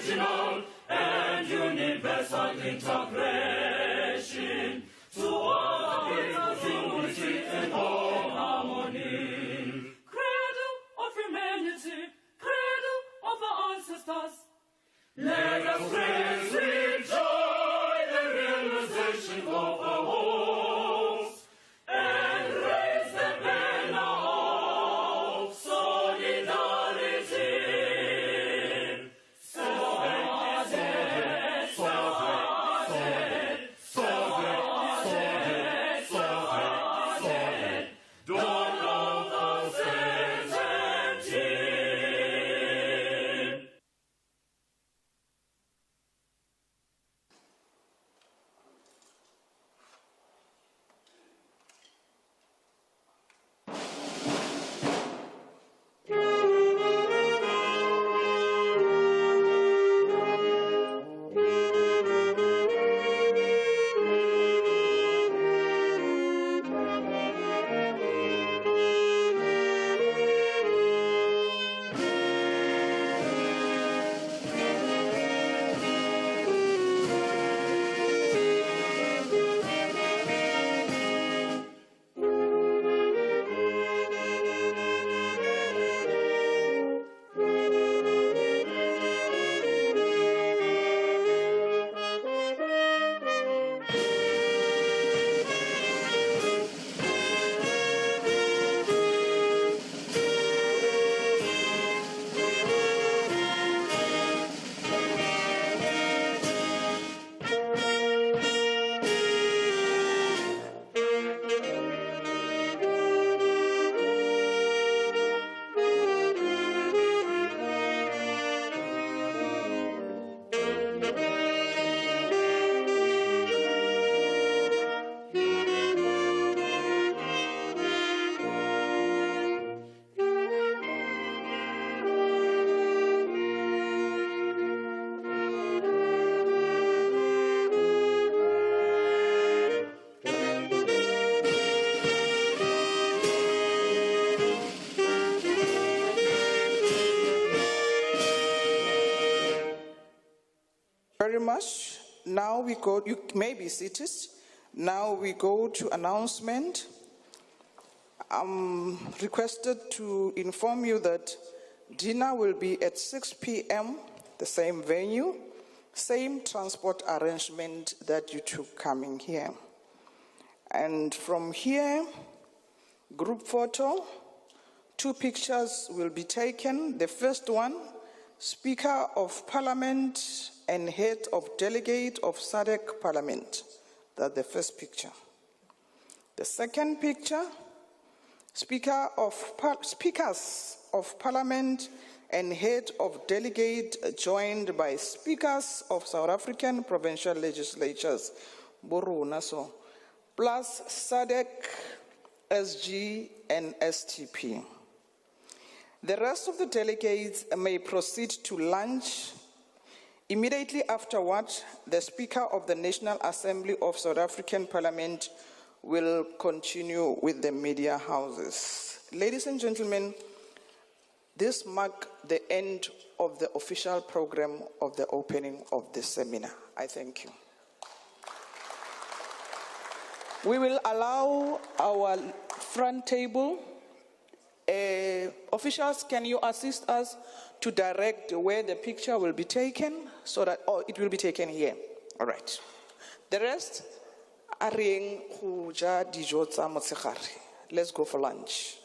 original and universal integration to all people's unity and all harmony. Cradle of humanity, cradle of our ancestors. Let us praise with joy the realization of our hopes and raise the banner of solidarity. Dawn of the certainty. Very much. Now we go, you may be seated. Now we go to announcement. I'm requested to inform you that dinner will be at 6 p.m., the same venue, same transport arrangement that you took coming here. And from here, group photo, 2 pictures will be taken. The first one, Speaker of Parliament and Head of Delegate of SADC Parliament. That's the first picture. The second picture, Speakers of Parliament and Head of Delegate joined by Speakers of South African Provincial Legislatures, Borunaso, plus SADC, SG, and STP. The rest of the delegates may proceed to lunch. Immediately afterward, the Speaker of the National Assembly of South African Parliament will continue with the media houses. Ladies and gentlemen, this marks the end of the official program of the opening of this seminar. I thank you. We will allow our front table. Officials, can you assist us to direct where the picture will be taken so that, it will be taken here. All right. The rest are in Huja Dijotsa Motsekari. Let's go for lunch.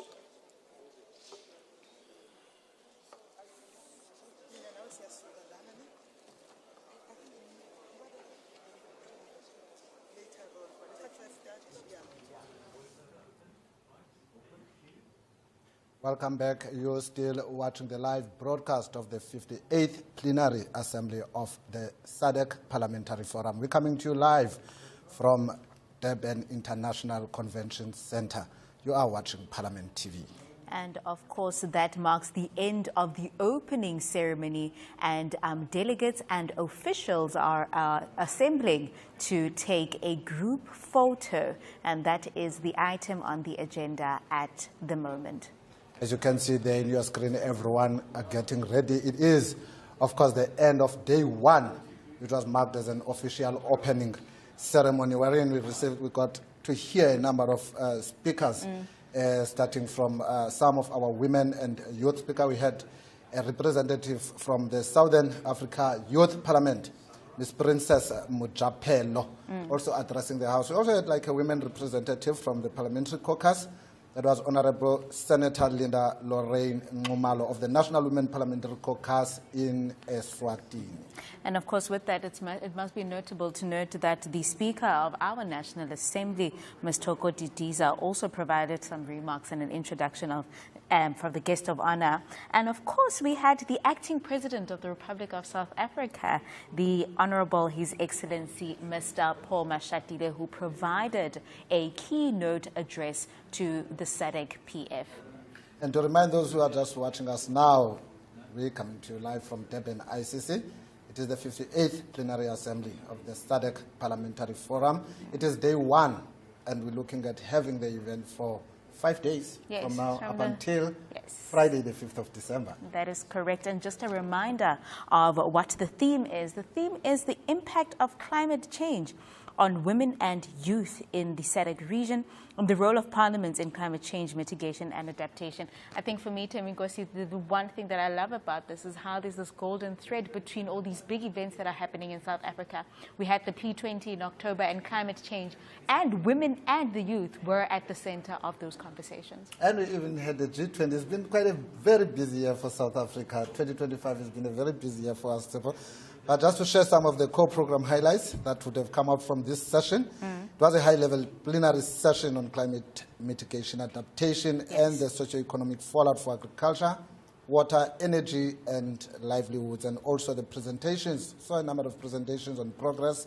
Welcome back. You're still watching the live broadcast of the 58th Plenary Assembly of the SADC Parliamentary Forum. We're coming to you live from Durban International Convention Center. You are watching Parliament TV. And of course, that marks the end of the opening ceremony, and delegates and officials are assembling to take a group photo, and that is the item on the agenda at the moment. As you can see there in your screen, everyone are getting ready. It is of course, the end of day one, which was marked as an official opening ceremony, wherein we got to hear a number of speakers, starting from some of our women and youth speakers. We had a representative from the Southern Africa Youth Parliament, Ms. Princess Mujapelo, also addressing the House. We also had like a women representative from the Parliamentary Caucus. That was Honorable Senator Linda Lorraine Ngumalo of the National Women Parliamentary Caucus in Eswatini. And of course, with that, it must be notable to note that the Speaker of our National Assembly, Ms. Toko Didiza, also provided some remarks and an introduction of from the guest of honor. And of course, we had the acting president of the Republic of South Africa, the Honorable His Excellency Mr. Paul Mashatile, who provided a keynote address to the SADC-PF. And to remind those who are just watching us now, we're coming to you live from Durban, ICC. It is the 58th Plenary Assembly of the SADC Parliamentary Forum. It is day one, and we're looking at having the event for 5 days from now up until Friday, the 5th of December. That is correct. And just a reminder of what the theme is. The theme is the impact of climate change on women and youth in the SADC region, and the role of parliaments in climate change mitigation and adaptation. I think for me, Temingosi, the one thing that I love about this is how there's this golden thread between all these big events that are happening in South Africa. We had the P20 in October, and climate change, and women and the youth were at the center of those conversations. And we even had the G20. It's been quite a very busy year for South Africa. 2025 has been a very busy year for us. But just to share some of the core program highlights that would have come out from this session, it was a high-level plenary session on climate mitigation, adaptation, and the socio-economic fallout for agriculture, water, energy, and livelihoods, and also the presentations. So a number of presentations on progress,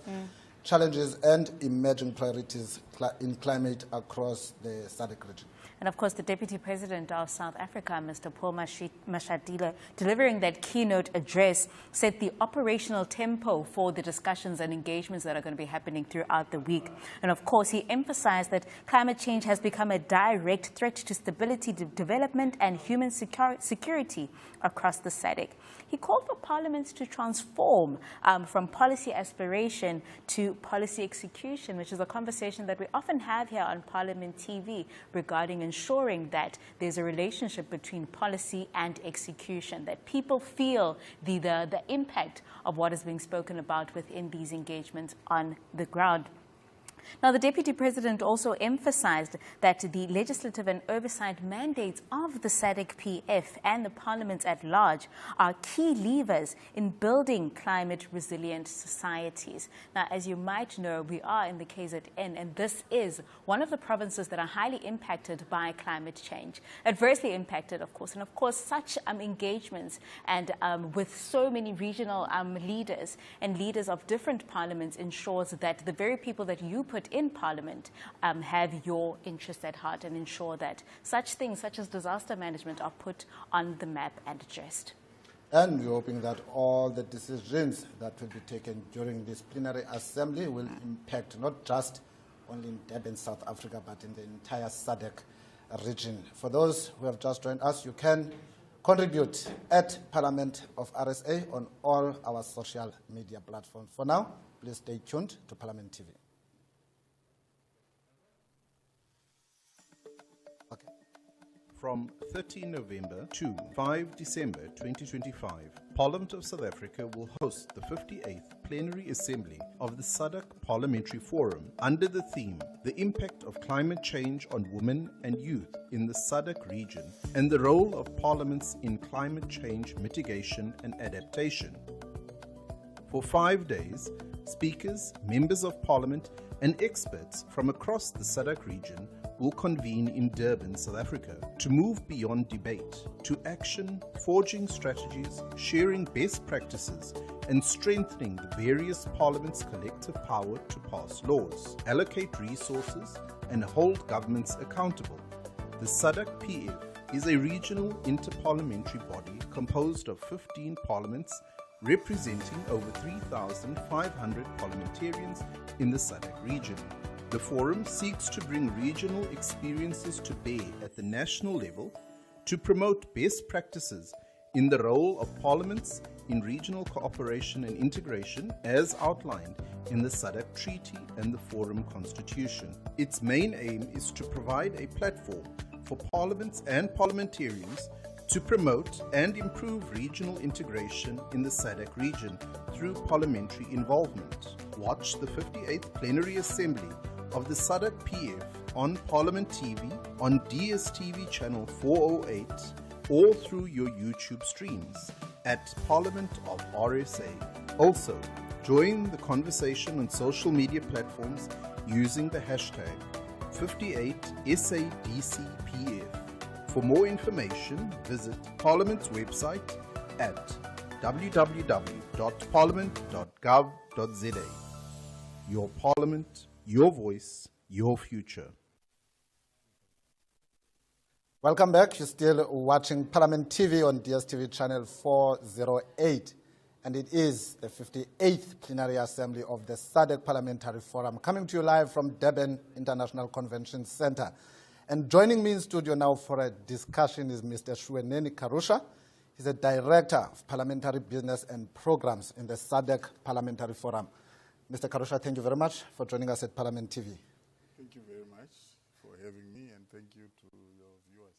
challenges, and emerging priorities in climate across the SADC region. And of course, the Deputy President of South Africa, Mr. Paul Mashatile, delivering that keynote address, set the operational tempo for the discussions and engagements that are going to be happening throughout the week. And of course, he emphasized that climate change has become a direct threat to stability, development, and human security across the SADC. He called for parliaments to transform from policy aspiration to policy execution, which is a conversation that we often have here on Parliament TV regarding ensuring that there's a relationship between policy and execution, that people feel the impact of what is being spoken about within these engagements on the ground. Now, the Deputy President also emphasized that the legislative and oversight mandates of the SADC-PF and the parliaments at large are key levers in building climate-resilient societies. Now, as you might know, we are in the KZN, and this is one of the provinces that are highly impacted by climate change, adversely impacted, of course. And of course, such engagements and with so many regional leaders and leaders of different parliaments ensures that the very people that you put in Parliament have your interests at heart and ensure that such things such as disaster management are put on the map and addressed. And we're hoping that all the decisions that will be taken during this plenary assembly will impact not just only in Durban, South Africa, but in the entire SADC region. For those who have just joined us, you can contribute at Parliament of RSA on all our social media platforms. For now, please stay tuned to Parliament TV. From 13 November to 5 December 2025, Parliament of South Africa will host the 58th Plenary Assembly of the SADC Parliamentary Forum under the theme, The Impact of Climate Change on Women and Youth in the SADC Region and the Role of Parliaments in Climate Change Mitigation and Adaptation. For 5 days, speakers, members of Parliament, and experts from across the SADC region will convene in Durban, South Africa, to move beyond debate to action, forging strategies, sharing best practices, and strengthening the various parliaments' collective power to pass laws, allocate resources, and hold governments accountable. The SADC-PF is a regional interparliamentary body composed of 15 parliaments representing over 3,500 parliamentarians in the SADC region. The forum seeks to bring regional experiences to bear at the national level to promote best practices in the role of parliaments in regional cooperation and integration as outlined in the SADC Treaty and the Forum Constitution. Its main aim is to provide a platform for parliaments and parliamentarians to promote and improve regional integration in the SADC region through parliamentary involvement. Watch the 58th Plenary Assembly of the SADC-PF on Parliament TV, on DSTV channel 408, or through your YouTube streams at Parliament of RSA. Also, join the conversation on social media platforms using the hashtag 58SADC-PF. For more information, visit Parliament's website at www.parliament.gov.za. Your Parliament, your voice, your future. Welcome back. You're still watching Parliament TV on DSTV channel 408. And it is the 58th Plenary Assembly of the SADC Parliamentary Forum, coming to you live from Durban International Convention Center. And joining me in studio now for a discussion is Mr. Shweneni Karusha. He's a Director of Parliamentary Business and Programs in the SADC Parliamentary Forum. Mr. Karusha, thank you very much for joining us at Parliament TV. Thank you very much for having me, and thank you to your viewers.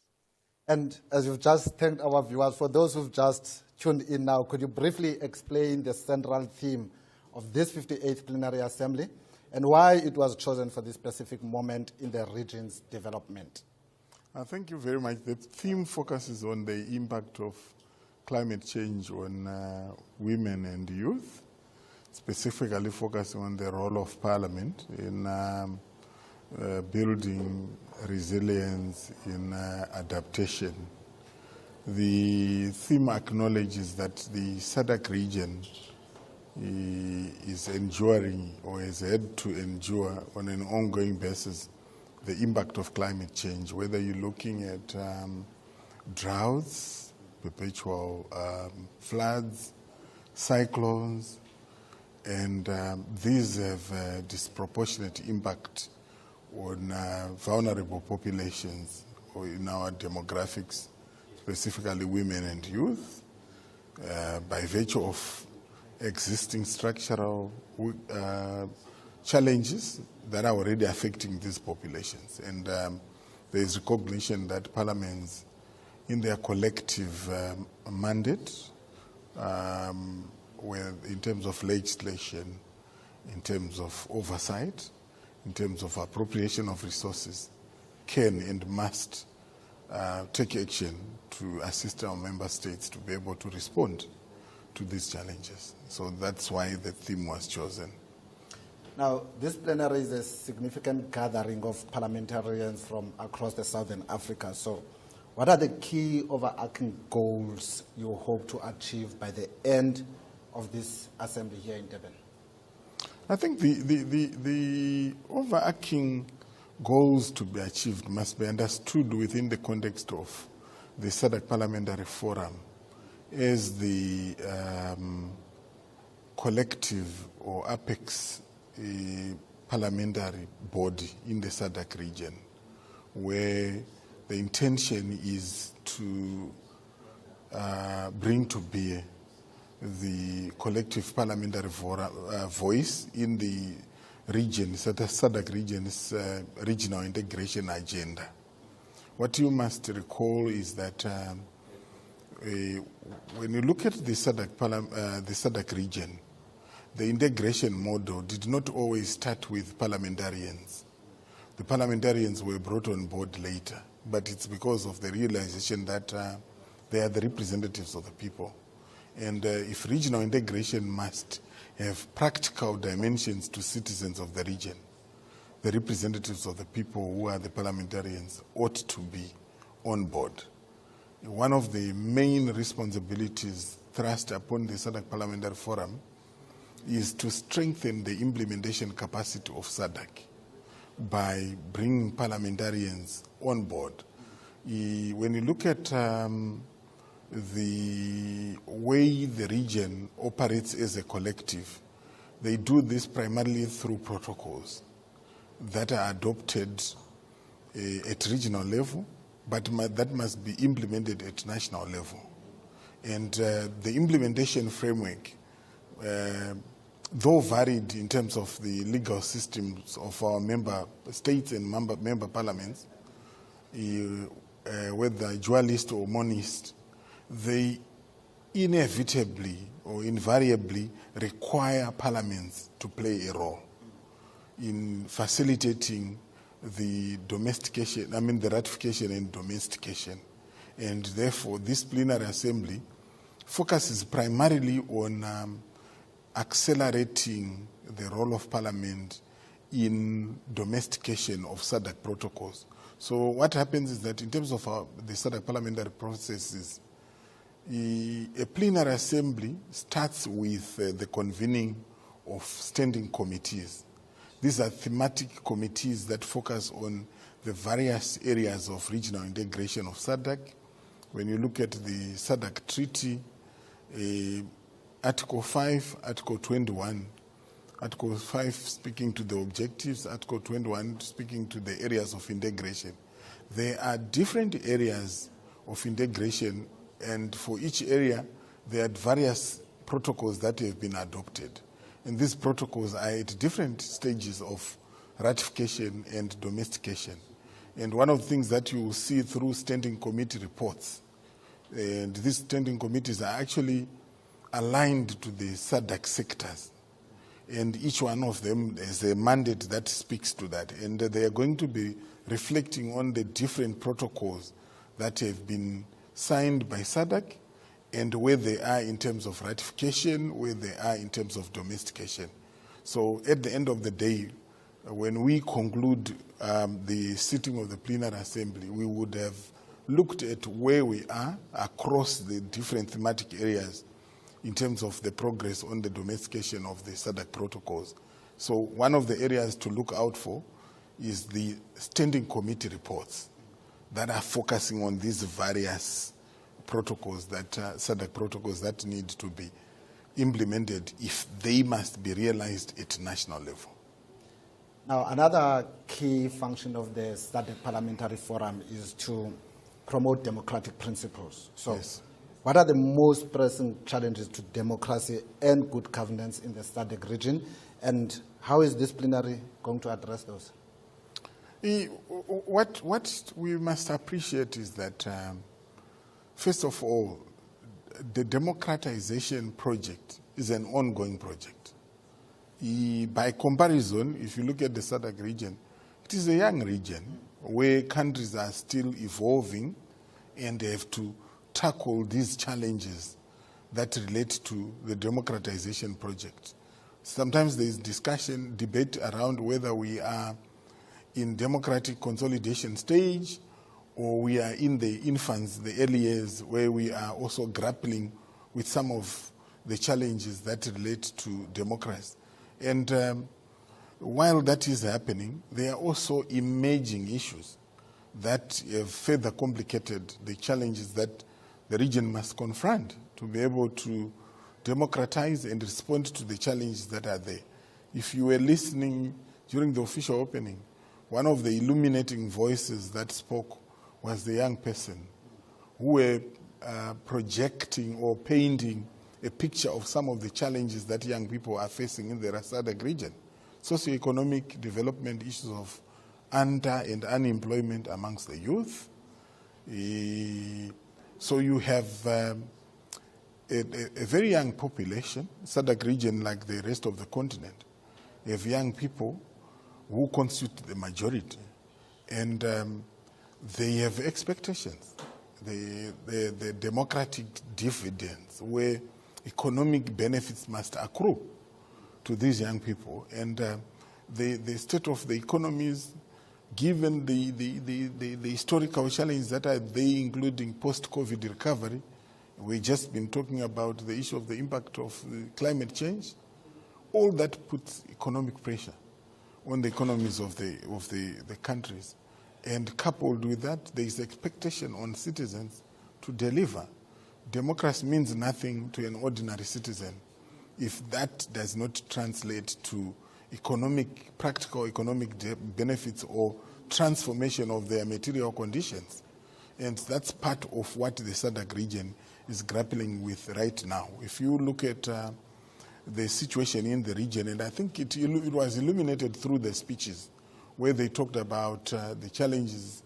And as you've just thanked our viewers, for those who've just tuned in now, could you briefly explain the central theme of this 58th Plenary Assembly and why it was chosen for this specific moment in the region's development? Thank you very much. The theme focuses on the impact of climate change on women and youth, specifically focusing on the role of Parliament in building resilience in adaptation. The theme acknowledges that the SADC region is enduring or has had to endure on an ongoing basis the impact of climate change, whether you're looking at droughts, perpetual floods, cyclones, and these have a disproportionate impact on vulnerable populations or in our demographics, specifically women and youth, by virtue of existing structural challenges that are already affecting these populations. And there is recognition that parliaments, in their collective mandate, in terms of legislation, in terms of oversight, in terms of appropriation of resources, can and must take action to assist our member states to be able to respond to these challenges. So that's why the theme was chosen. Now, this plenary is a significant gathering of parliamentarians from across the Southern Africa. So what are the key overarching goals you hope to achieve by the end of this assembly here in Durban? I think the overarching goals to be achieved must be understood within the context of the SADC Parliamentary Forum as the collective or apex parliamentary body in the SADC region, where the intention is to bring to bear the collective parliamentary voice in the region, SADC region's regional integration agenda. What you must recall is that when you look at the SADC region, the integration model did not always start with parliamentarians. The parliamentarians were brought on board later, but it's because of the realization that they are the representatives of the people. And if regional integration must have practical dimensions to citizens of the region, the representatives of the people who are the parliamentarians ought to be on board. One of the main responsibilities thrust upon the SADC Parliamentary Forum is to strengthen the implementation capacity of SADC by bringing parliamentarians on board. When you look at the way the region operates as a collective, they do this primarily through protocols that are adopted at regional level, but that must be implemented at national level. And the implementation framework, though varied in terms of the legal systems of our member states and member parliaments, whether dualist or monist, they inevitably or invariably require parliaments to play a role in facilitating the ratification and domestication. And therefore, this plenary assembly focuses primarily on accelerating the role of Parliament in domestication of SADC protocols. So what happens is that in terms of the SADC parliamentary processes, a plenary assembly starts with the convening of standing committees. These are thematic committees that focus on the various areas of regional integration of SADC. When you look at the SADC Treaty, Article 5, Article 21, Article 5 speaking to the objectives, Article 21 speaking to the areas of integration. There are different areas of integration, and for each area, there are various protocols that have been adopted. And these protocols are at different stages of ratification and domestication. And one of the things that you will see through standing committee reports, and these standing committees are actually aligned to the SADC sectors. And each one of them has a mandate that speaks to that. And they are going to be reflecting on the different protocols that have been signed by SADC and where they are in terms of ratification, where they are in terms of domestication. So at the end of the day, when we conclude the sitting of the plenary assembly, we would have looked at where we are across the different thematic areas in terms of the progress on the domestication of the SADC protocols. So one of the areas to look out for is the standing committee reports that are focusing on these various protocols, that SADC protocols that need to be implemented if they must be realized at national level. Now, another key function of the SADC Parliamentary Forum is to promote democratic principles. So, yes. What are the most pressing challenges to democracy and good governance in the SADC region, and how is this plenary going to address those? What we must appreciate is that, first of all, the democratization project is an ongoing project. By comparison, if you look at the SADC region, it is a young region where countries are still evolving and they have to tackle these challenges that relate to the democratization project. Sometimes there is debate around whether we are in democratic consolidation stage or we are in the infancy, the early years, where we are also grappling with some of the challenges that relate to democracy. And while that is happening, there are also emerging issues that have further complicated the challenges that the region must confront to be able to democratize and respond to the challenges that are there. If you were listening during the official opening, one of the illuminating voices that spoke was the young person who were projecting or painting a picture of some of the challenges that young people are facing in the SADC region. Socioeconomic development issues of under and unemployment amongst the youth. So you have a very young population. SADC region, like the rest of the continent, have young people who constitute the majority. And they have expectations. The democratic dividends, where economic benefits must accrue to these young people. And the state of the economies, given the historical challenges that are there, including post-COVID recovery, we've just been talking about the issue of the impact of climate change. All that puts economic pressure on the economies of the countries. And coupled with that, there is expectation on citizens to deliver. Democracy means nothing to an ordinary citizen if that does not translate to practical economic benefits or transformation of their material conditions. And that's part of what the SADC region is grappling with right now. If you look at the situation in the region, and I think it was illuminated through the speeches where they talked about the challenges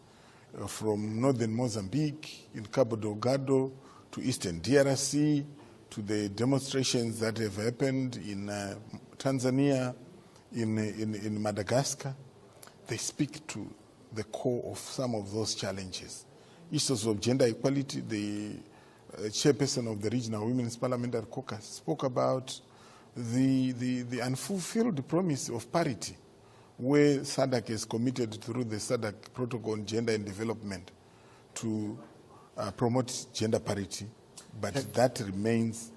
from northern Mozambique, in Cabo Delgado, to eastern DRC, to the demonstrations that have happened in Tanzania, in Madagascar. They speak to the core of some of those challenges. Issues of gender equality, the chairperson of the Regional Women's Parliamentary Caucus spoke about the unfulfilled promise of parity, where SADC is committed through the SADC Protocol on Gender and Development to promote gender parity, but that remains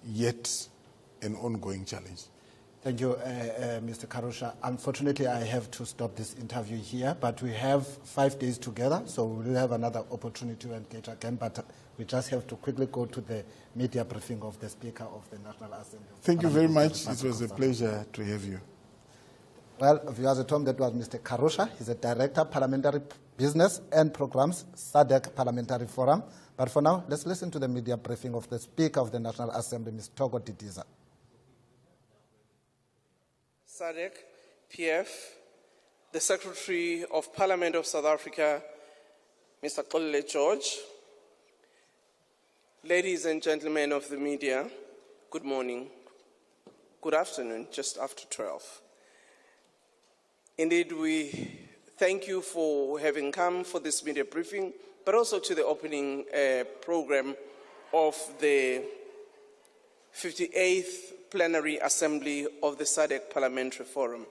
yet an ongoing challenge. Thank you, Mr. Karusha. Unfortunately, I have to stop this interview here, but we have 5 days together, so we will have another opportunity to engage again, but we just have to quickly go to the media briefing of the Speaker of the National Assembly. Thank you very much. It was a pleasure to have you. Well, viewers at home, that was Mr. Karusha. He's a Director, Parliamentary Business and Programs, SADC Parliamentary Forum. But for now, let's listen to the media briefing of the Speaker of the National Assembly, Ms. Togo Didiza. SADC-PF, the Secretary of Parliament of South Africa, Mr. Kolile George, ladies and gentlemen of the media, good morning, good afternoon, just after 12. Indeed, we thank you for having come for this media briefing, but also to the opening program of the 58th Plenary Assembly of the SADC Parliamentary Forum.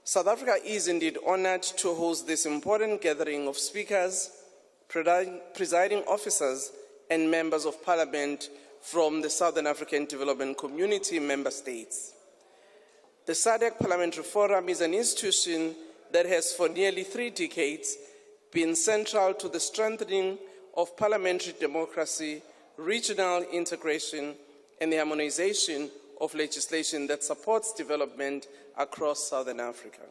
South Africa is indeed honored to host this important gathering of speakers, presiding officers, and members of parliament from the Southern African Development Community member states. The SADC Parliamentary Forum is an institution that has for nearly 3 decades been central to the strengthening of parliamentary democracy, regional integration, and the harmonization of legislation that supports development across Southern Africa.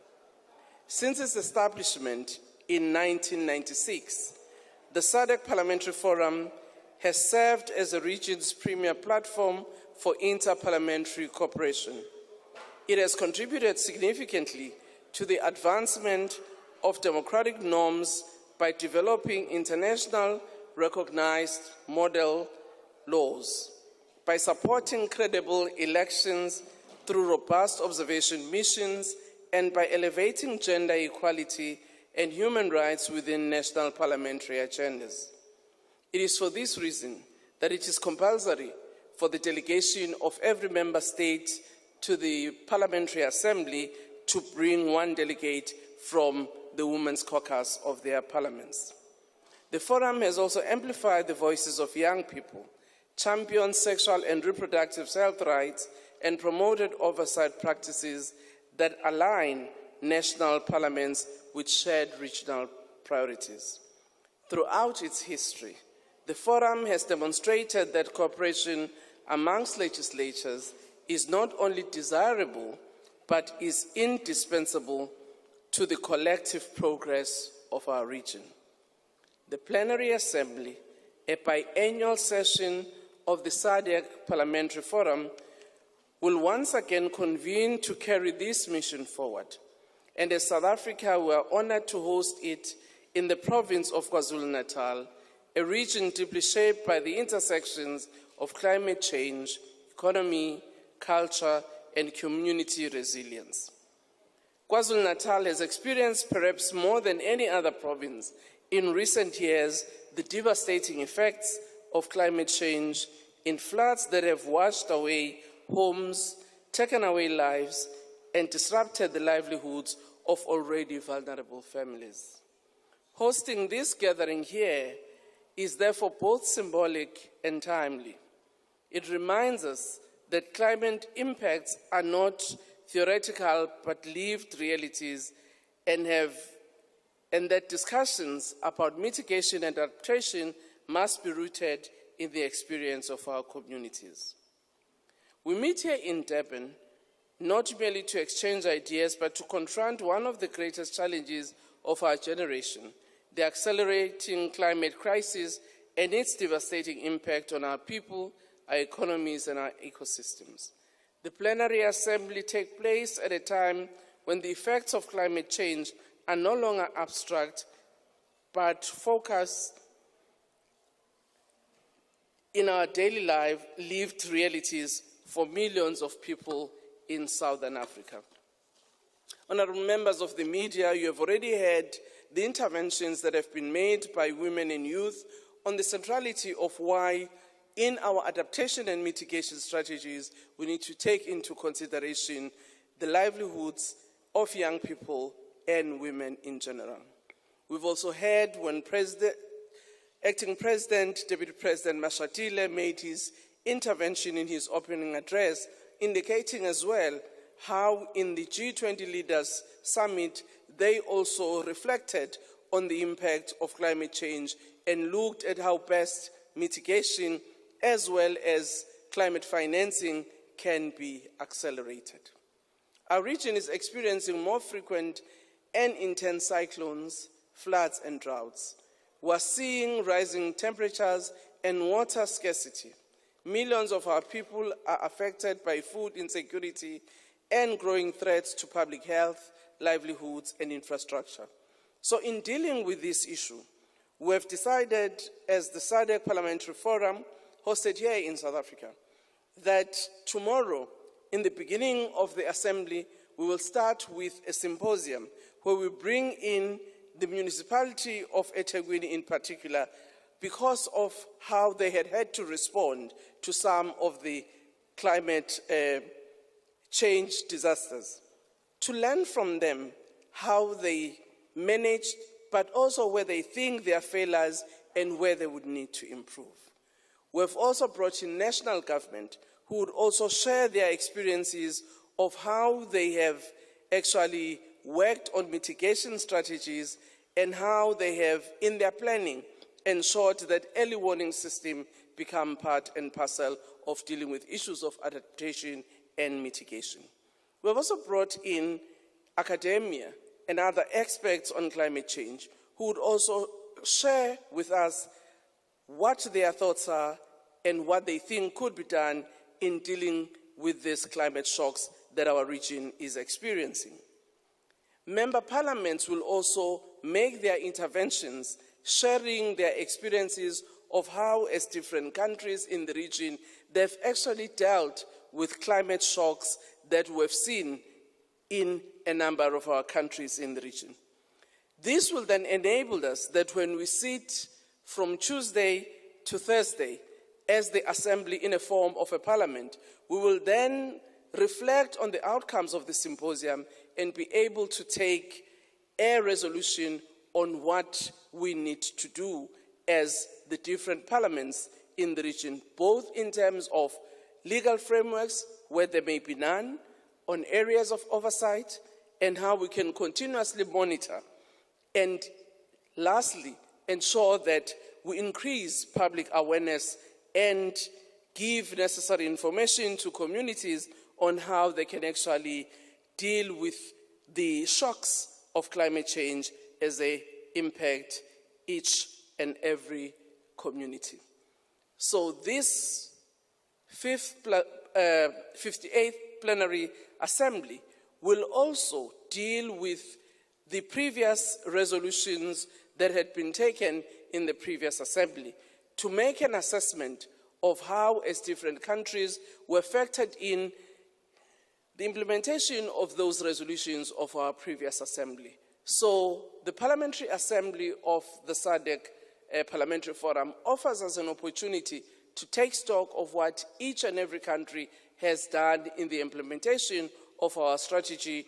Since its establishment in 1996, the SADC Parliamentary Forum has served as the region's premier platform for inter-parliamentary cooperation. It has contributed significantly to the advancement of democratic norms by developing international recognized model laws, by supporting credible elections through robust observation missions, and by elevating gender equality and human rights within national parliamentary agendas. It is for this reason that it is compulsory for the delegation of every member state to the Parliamentary Assembly to bring 1 delegate from the Women's Caucus of their parliaments. The forum has also amplified the voices of young people, championed sexual and reproductive health rights, and promoted oversight practices that align national parliaments with shared regional priorities. Throughout its history, the forum has demonstrated that cooperation amongst legislatures is not only desirable, but is indispensable to the collective progress of our region. The Plenary Assembly, a biannual session of the SADC Parliamentary Forum, will once again convene to carry this mission forward. And as South Africa, we are honored to host it in the province of KwaZulu-Natal, a region deeply shaped by the intersections of climate change, economy, culture, and community resilience. KwaZulu-Natal has experienced, perhaps more than any other province in recent years, the devastating effects of climate change in floods that have washed away homes, taken away lives, and disrupted the livelihoods of already vulnerable families. Hosting this gathering here is therefore both symbolic and timely. It reminds us that climate impacts are not theoretical but lived realities, and that discussions about mitigation and adaptation must be rooted in the experience of our communities. We meet here in Durban not merely to exchange ideas, but to confront one of the greatest challenges of our generation, the accelerating climate crisis and its devastating impact on our people, our economies, and our ecosystems. The Plenary Assembly takes place at a time when the effects of climate change are no longer abstract, but focused in our daily life, lived realities for millions of people in Southern Africa. Honourable members of the media, you have already heard the interventions that have been made by women and youth on the centrality of why in our adaptation and mitigation strategies we need to take into consideration the livelihoods of young people and women in general. We've also heard when Acting President, Deputy President Mashatile made his intervention in his opening address, indicating as well how in the G20 Leaders Summit they also reflected on the impact of climate change and looked at how best mitigation as well as climate financing can be accelerated. Our region is experiencing more frequent and intense cyclones, floods, and droughts. We're seeing rising temperatures and water scarcity. Millions of our people are affected by food insecurity and growing threats to public health, livelihoods, and infrastructure. So in dealing with this issue, we have decided as the SADC Parliamentary Forum, hosted here in South Africa, that tomorrow, in the beginning of the Assembly, we will start with a symposium where we bring in the municipality of eThekwini in particular, because of how they had to respond to some of the climate change disasters, to learn from them how they managed, but also where they think there are failures and where they would need to improve. We have also brought in national government who would also share their experiences of how they have actually worked on mitigation strategies and how they have, in their planning, ensured that early warning system become part and parcel of dealing with issues of adaptation and mitigation. We have also brought in academia and other experts on climate change who would also share with us what their thoughts are and what they think could be done in dealing with these climate shocks that our region is experiencing. Member parliaments will also make their interventions, sharing their experiences of how, as different countries in the region, they've actually dealt with climate shocks that we've seen in a number of our countries in the region. This will then enable us that when we sit from Tuesday to Thursday as the Assembly in a form of a parliament, we will then reflect on the outcomes of the symposium and be able to take a resolution on what we need to do as the different parliaments in the region, both in terms of legal frameworks, where there may be none, on areas of oversight, and how we can continuously monitor. And lastly, ensure that we increase public awareness and give necessary information to communities on how they can actually deal with the shocks of climate change as they impact each and every community. So this 58th Plenary Assembly will also deal with the previous resolutions that had been taken in the previous Assembly to make an assessment of how, as different countries were factored in the implementation of those resolutions of our previous Assembly. So the Parliamentary Assembly of the SADC Parliamentary Forum offers us an opportunity to take stock of what each and every country has done in the implementation of our strategy,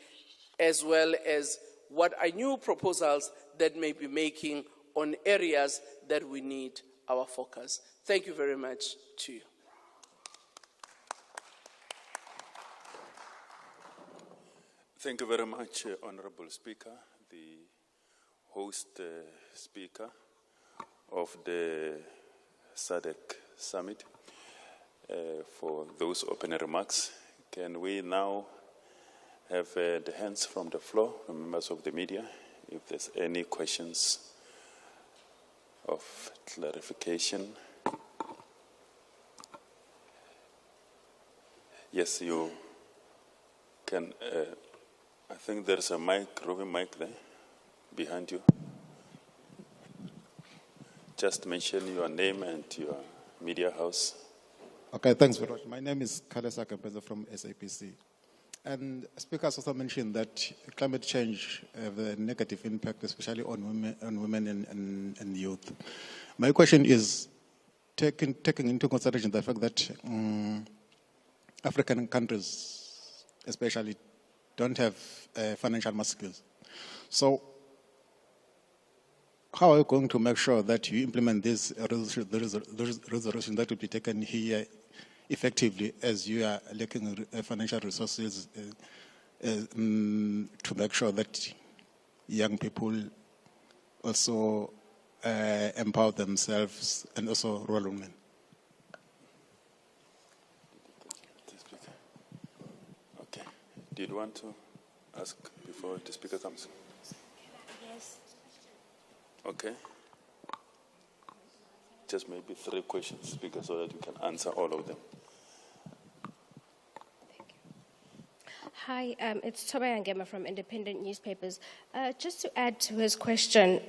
as well as what are new proposals that may be making on areas that we need our focus. Thank you very much to you. Thank you very much, Honorable Speaker, the host speaker of the SADC Summit, for those opening remarks. Can we now have the hands from the floor, from members of the media, if there's any questions of clarification. Yes, you can. I think there's a roving mic there behind you. Just mention your name and your media house. Okay, thanks very much. My name is Kalesa Kempenza from SAPC. And speakers also mentioned that climate change have a negative impact, especially on women and youth. My question is, taking into consideration the fact that African countries, especially, don't have financial muscles. So, how are you going to make sure that you implement this resolution that will be taken here effectively, as you are lacking financial resources to make sure that young people also empower themselves, and also rural women? Okay. Did you want to ask before the speaker comes? Yes. Okay. Just maybe 3 questions, speaker, so that you can answer all of them. Hi, it's Toba Yangema from Independent Newspapers. Just to add to his question,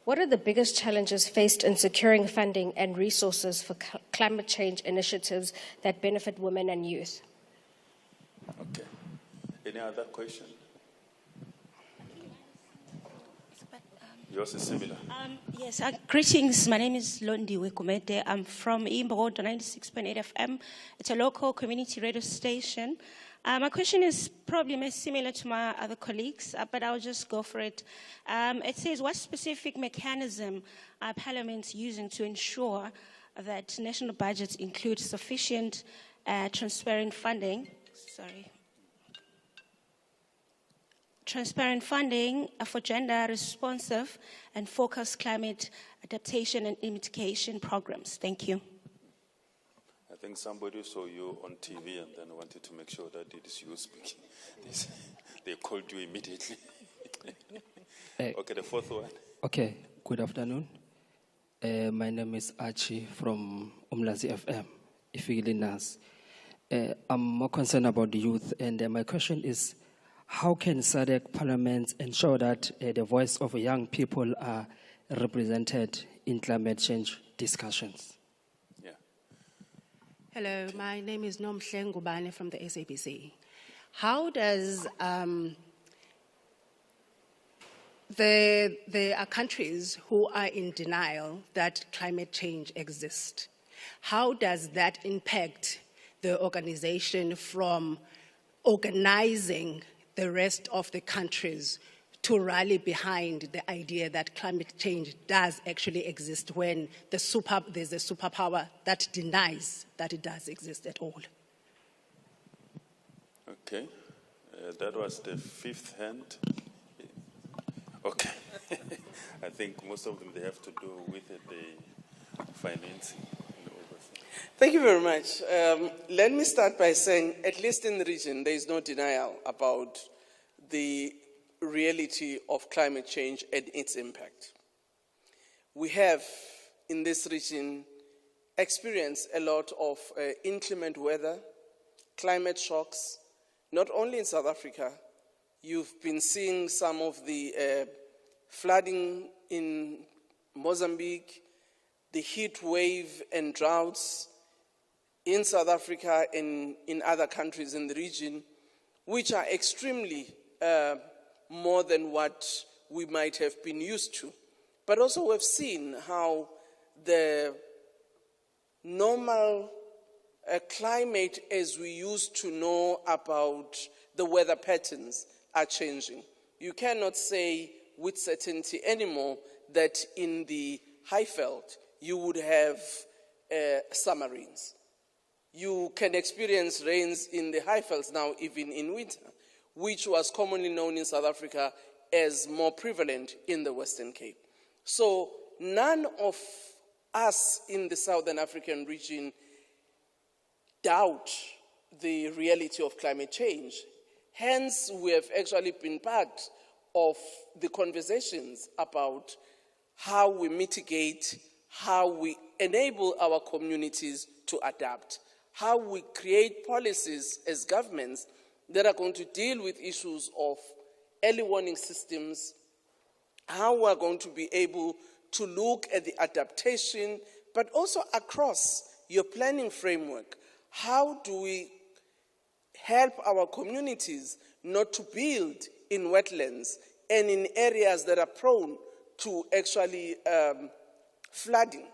what are the biggest challenges faced in securing funding and resources for climate change initiatives that benefit women and youth? Okay. Any other question? Yours is similar. Yes, greetings. My name is Londi Wekumete. I'm from Imbogo 96.8 FM. It's a local community radio station. My question is probably similar to my other colleagues, but I'll just go for it. It says, what specific mechanism are parliaments using to ensure that national budgets include sufficient transparent funding? Transparent funding for gender-responsive and focused climate adaptation and mitigation programs. Thank you. I think somebody saw you on TV and then wanted to make sure that it is you speaking. They called you immediately. Okay, the 4th one. Okay, good afternoon. My name is Archie from Umlazi FM, Ifigilinas. I'm more concerned about the youth, and my question is, how can SADC parliaments ensure that the voice of young people are represented in climate change discussions? Yeah. Hello, my name is Nomhle Ngubane from the SABC. How does there are countries who are in denial that climate change exists. How does that impact the organization from organizing the rest of the countries to rally behind the idea that climate change does actually exist when there's a superpower that denies that it does exist at all? Okay. That was the 5th hand. Okay. I think most of them, they have to do with the financing. Thank you very much. Let me start by saying, at least in the region, there is no denial about the reality of climate change and its impact. We have, in this region, experienced a lot of inclement weather, climate shocks, not only in South Africa. You've been seeing some of the flooding in Mozambique, the heat wave and droughts in South Africa and in other countries in the region, which are extremely more than what we might have been used to. But also we've seen how the normal climate as we used to know about the weather patterns are changing. You cannot say with certainty anymore that in the Highveld you would have summer rains. You can experience rains in the Highvelds now even in winter, which was commonly known in South Africa as more prevalent in the Western Cape. So none of us in the Southern African region doubt the reality of climate change. Hence, we have actually been part of the conversations about how we mitigate, how we enable our communities to adapt, how we create policies as governments that are going to deal with issues of early warning systems, how we are going to be able to look at the adaptation, but also across your planning framework. How do we help our communities not to build in wetlands and in areas that are prone to actually flooding?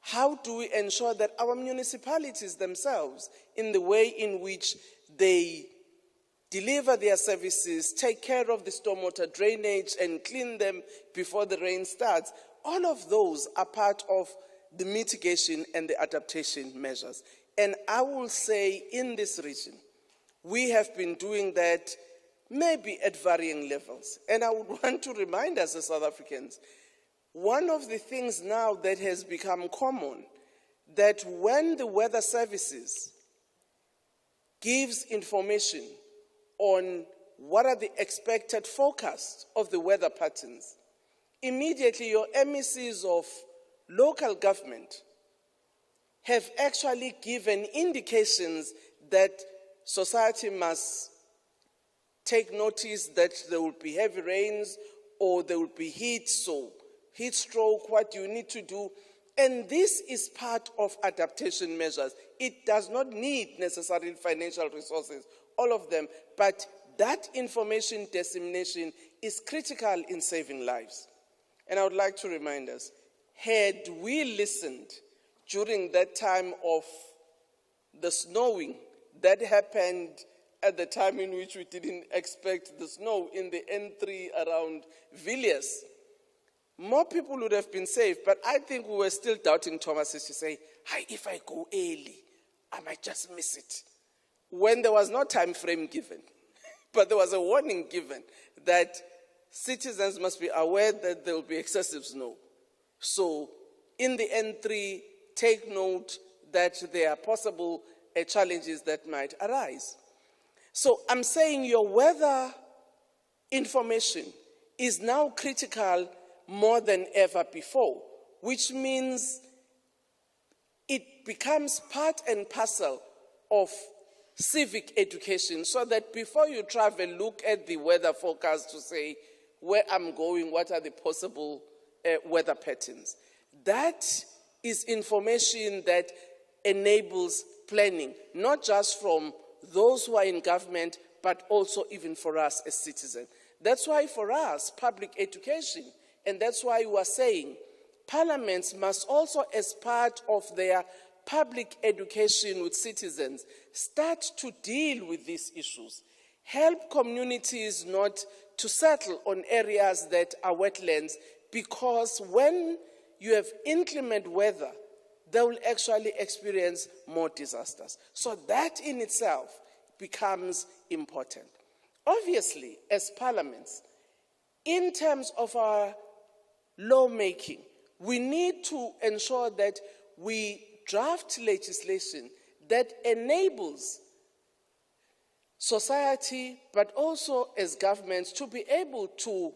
How do we ensure that our municipalities themselves, in the way in which they deliver their services, take care of the stormwater drainage and clean them before the rain starts, all of those are part of the mitigation and the adaptation measures. And I will say in this region, we have been doing that maybe at varying levels. And I would want to remind us as South Africans, one of the things now that has become common, that when the weather services gives information on what are the expected forecasts of the weather patterns, immediately your MECs of local government have actually given indications that society must take notice that there will be heavy rains or there will be heat, so heat stroke, what you need to do. And this is part of adaptation measures. It does not need necessarily financial resources, all of them, but that information dissemination is critical in saving lives. And I would like to remind us, had we listened during that time of the snowing that happened at the time in which we didn't expect the snow in the N3 around Villiers, more people would have been saved. But I think we were still doubting Thomas as to say, hi, if I go early, I might just miss it. When there was no time frame given, but there was a warning given that citizens must be aware that there will be excessive snow. So in the N3, take note that there are possible challenges that might arise. So I'm saying your weather information is now critical more than ever before, which means it becomes part and parcel of civic education, so that before you travel, look at the weather forecast to say where I'm going, what are the possible weather patterns. That is information that enables planning, not just from those who are in government, but also even for us as citizens. That's why for us, public education, and that's why we are saying parliaments must also, as part of their public education with citizens, start to deal with these issues. Help communities not to settle on areas that are wetlands, because when you have inclement weather, they will actually experience more disasters. So that in itself becomes important. Obviously, as parliaments, in terms of our lawmaking, we need to ensure that we draft legislation that enables society, but also as governments, to be able to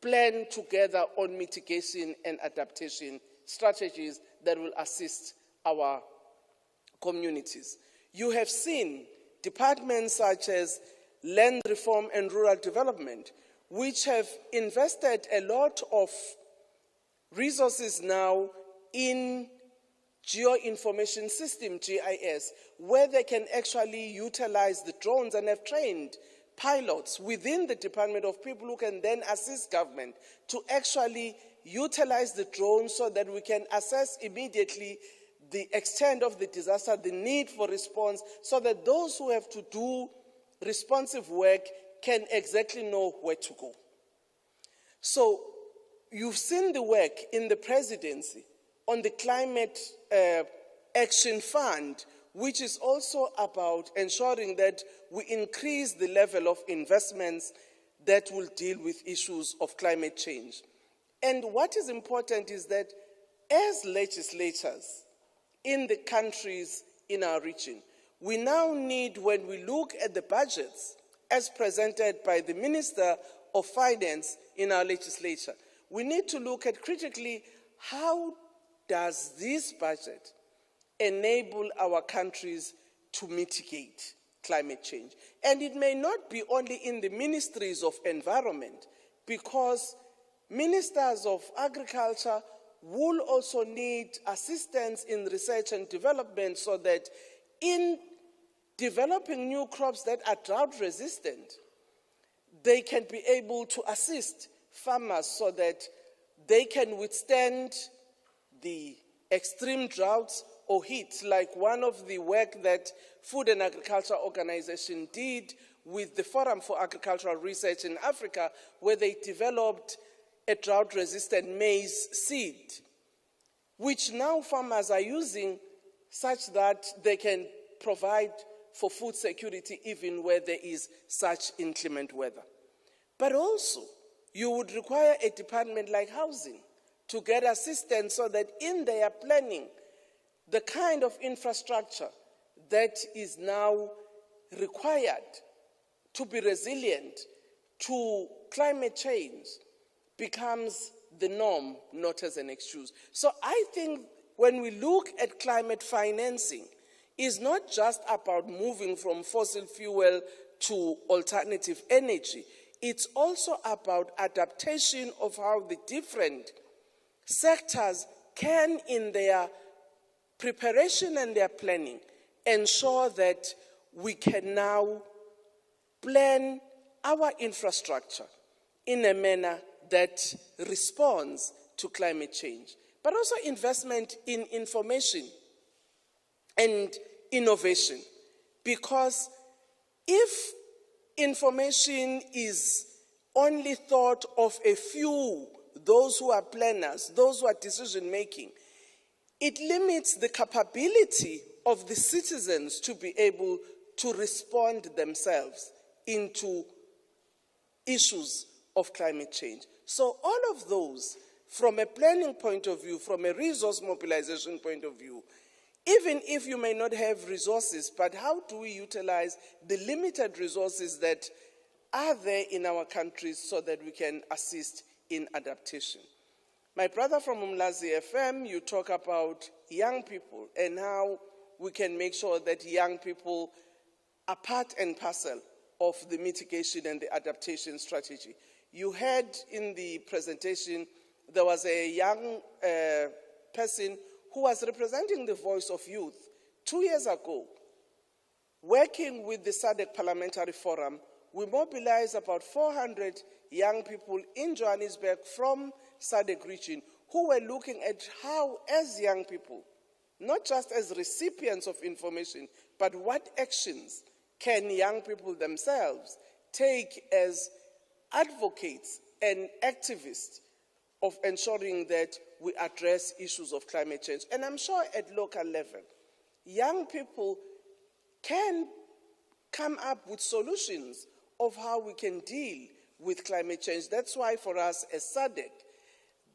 plan together on mitigation and adaptation strategies that will assist our communities. You have seen departments such as Land Reform and Rural Development, which have invested a lot of resources now in Geoinformation System, GIS, where they can actually utilize the drones, and have trained pilots within the department of people who can then assist government to actually utilize the drones so that we can assess immediately the extent of the disaster, the need for response, so that those who have to do responsive work can exactly know where to go. So you've seen the work in the presidency on the Climate Action Fund, which is also about ensuring that we increase the level of investments that will deal with issues of climate change. And what is important is that as legislators in the countries in our region, we now need, when we look at the budgets as presented by the Minister of Finance in our legislature, we need to look at critically how does this budget enable our countries to mitigate climate change. And it may not be only in the ministries of environment, because ministers of agriculture will also need assistance in research and development so that in developing new crops that are drought resistant, they can be able to assist farmers so that they can withstand the extreme droughts or heat, like one of the work that Food and Agriculture Organization did with the Forum for Agricultural Research in Africa, where they developed a drought-resistant maize seed, which now farmers are using such that they can provide for food security even where there is such inclement weather. But also, you would require a department like housing to get assistance so that in their planning, the kind of infrastructure that is now required to be resilient to climate change becomes the norm, not as an excuse. So I think when we look at climate financing, it's not just about moving from fossil fuel to alternative energy. It's also about adaptation of how the different sectors can, in their preparation and their planning, ensure that we can now plan our infrastructure in a manner that responds to climate change, but also investment in information and innovation. Because if information is only thought of a few, those who are planners, those who are decision-making, it limits the capability of the citizens to be able to respond themselves into issues of climate change. So all of those, from a planning point of view, from a resource mobilization point of view, even if you may not have resources, but how do we utilize the limited resources that are there in our countries so that we can assist in adaptation? My brother from Umlazi FM, you talk about young people and how we can make sure that young people are part and parcel of the mitigation and the adaptation strategy. You heard in the presentation, there was a young person who was representing the voice of youth 2 years ago. Working with the SADC Parliamentary Forum, we mobilized about 400 young people in Johannesburg from SADC region who were looking at how, as young people, not just as recipients of information, but what actions can young people themselves take as advocates and activists of ensuring that we address issues of climate change. And I'm sure at local level, young people can come up with solutions of how we can deal with climate change. That's why for us as SADC,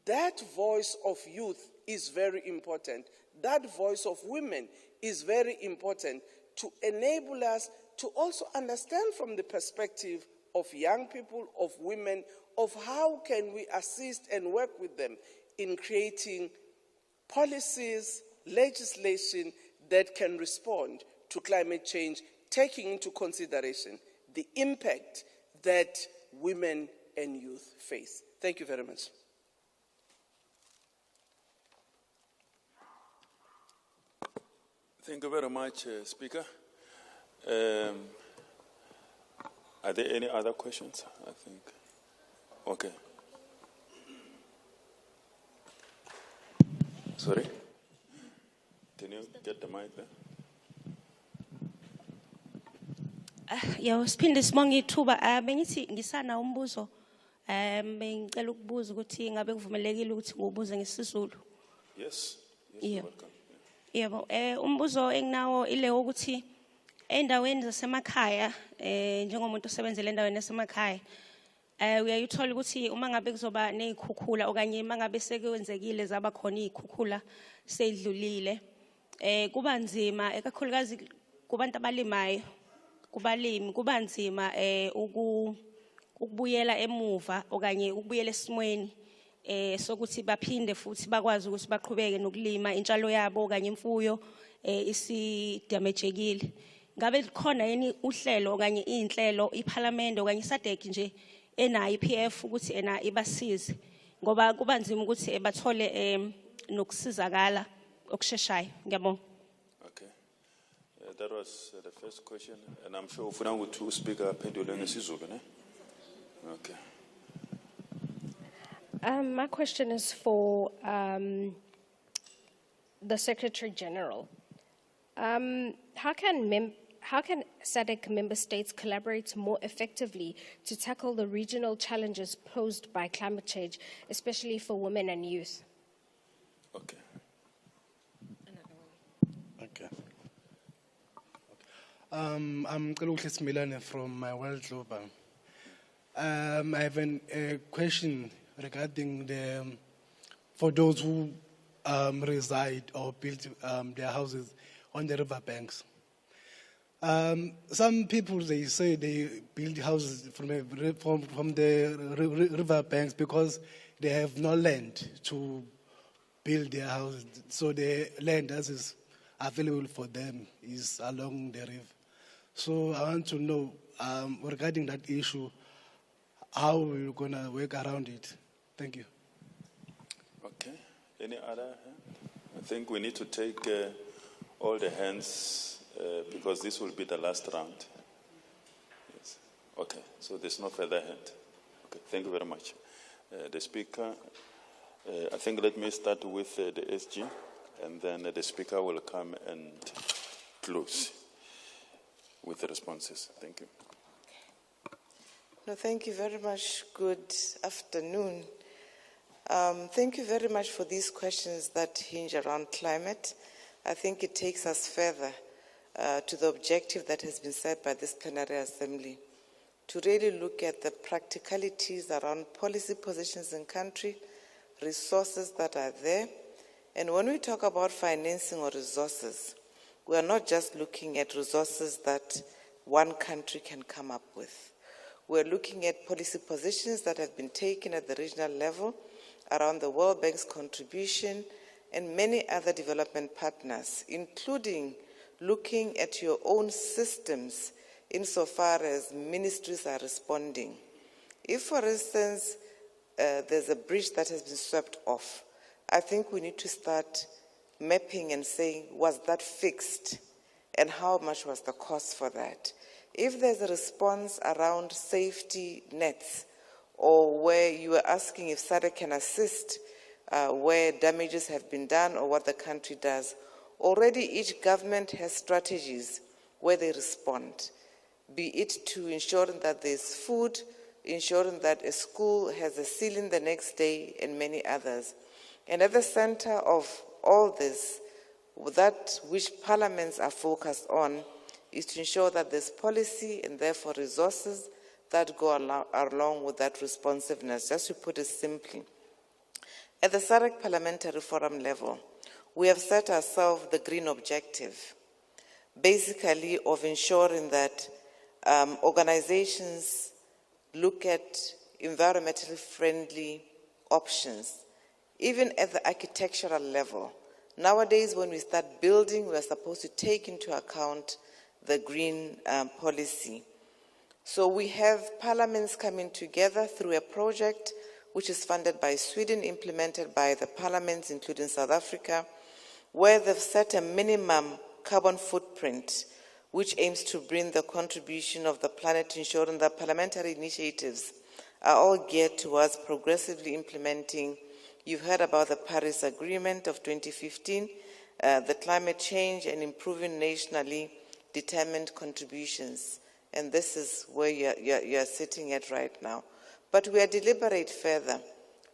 that voice of youth is very important. That voice of women is very important to enable us to also understand from the perspective of young people, of women, of how can we assist and work with them in creating policies, legislation that can respond to climate change, taking into consideration the impact that women and youth face. Thank you very much. Thank you very much, Speaker. Are there any other questions? I think. Okay. Sorry? Can you get the mic there? Yo, siphinde sibonge ithuba bengithi ngisana umbuzo bengicela ukubuza ukuthi ngabe kuvumelekile ukuthi ngibuze ngesizulu. Yes. Yes, welcome. Yebo, umbuzo enginawo ile ukuthi endaweni zasemakhaya njengomuntu osebenzele endaweni zasemakhaya uyayithola ukuthi uma ngabe kuzoba nezikhukhula okanye uma ngabe sekwenzekile zaba khona izikhukhula sedlulile kuba nzima ekakhulukazi kubantu abalimayo kubalimi kuba nzima ukubuyela emuva okanye ukubuyela esimweni sokuthi baphinde futhi bakwazi ukuthi baqhubeke nokulima intshalo yabo kanye imfuyo isidamejekile. Ngabe likhona yini uhlelo okanye inhlelo iParliament okanye iSADC nje enayo iPF ukuthi ena ibasize ngoba kuba nzima ukuthi bathole nokusizakala okusheshayo. Ngiyabonga. Okay. That was the first question, and I'm sure ufuna ukuthi speaker aphendule ngesizulu, ne? Okay. My question is for the Secretary General. How can SADC member states collaborate more effectively to tackle the regional challenges posed by climate change, especially for women and youth? Okay. Okay. I'm Kalukhis Milane from my World Global. I have a question regarding for those who reside or build their houses on the riverbanks. Some people, they say they build houses from the riverbanks because they have no land to build their houses. So the land that is available for them is along the river. So I want to know regarding that issue, how we're going to work around it. Thank you. Okay. Any other hand? I think we need to take all the hands because this will be the last round. Yes. Okay. So there's no further hand. Okay. Thank you very much. The speaker, I think let me start with the SG, and then the speaker will come and close with the responses. Thank you. No, thank you very much. Good afternoon. Thank you very much for these questions that hinge around climate. I think it takes us further to the objective that has been set by this plenary assembly, to really look at the practicalities around policy positions in country, resources that are there. And when we talk about financing or resources, we are not just looking at resources that one country can come up with. We're looking at policy positions that have been taken at the regional level around the World Bank's contribution and many other development partners, including looking at your own systems insofar as ministries are responding. If, for instance, there's a bridge that has been swept off, I think we need to start mapping and saying, was that fixed? And how much was the cost for that? If there's a response around safety nets, or where you are asking if SADC can assist where damages have been done or what the country does, already each government has strategies where they respond, be it to ensuring that there's food, ensuring that a school has a ceiling the next day, and many others. And at the center of all this, that which parliaments are focused on is to ensure that there's policy and therefore resources that go along with that responsiveness, just to put it simply. At the SADC Parliamentary Forum level, we have set ourselves the green objective, basically of ensuring that organizations look at environmentally friendly options, even at the architectural level. Nowadays, when we start building, we're supposed to take into account the green policy. So we have parliaments coming together through a project which is funded by Sweden, implemented by the parliaments, including South Africa, where they've set a minimum carbon footprint, which aims to bring the contribution of the planet to ensuring that parliamentary initiatives are all geared towards progressively implementing. You've heard about the Paris Agreement of 2015, the climate change and improving nationally determined contributions. And this is where you're sitting at right now. But we are deliberate further,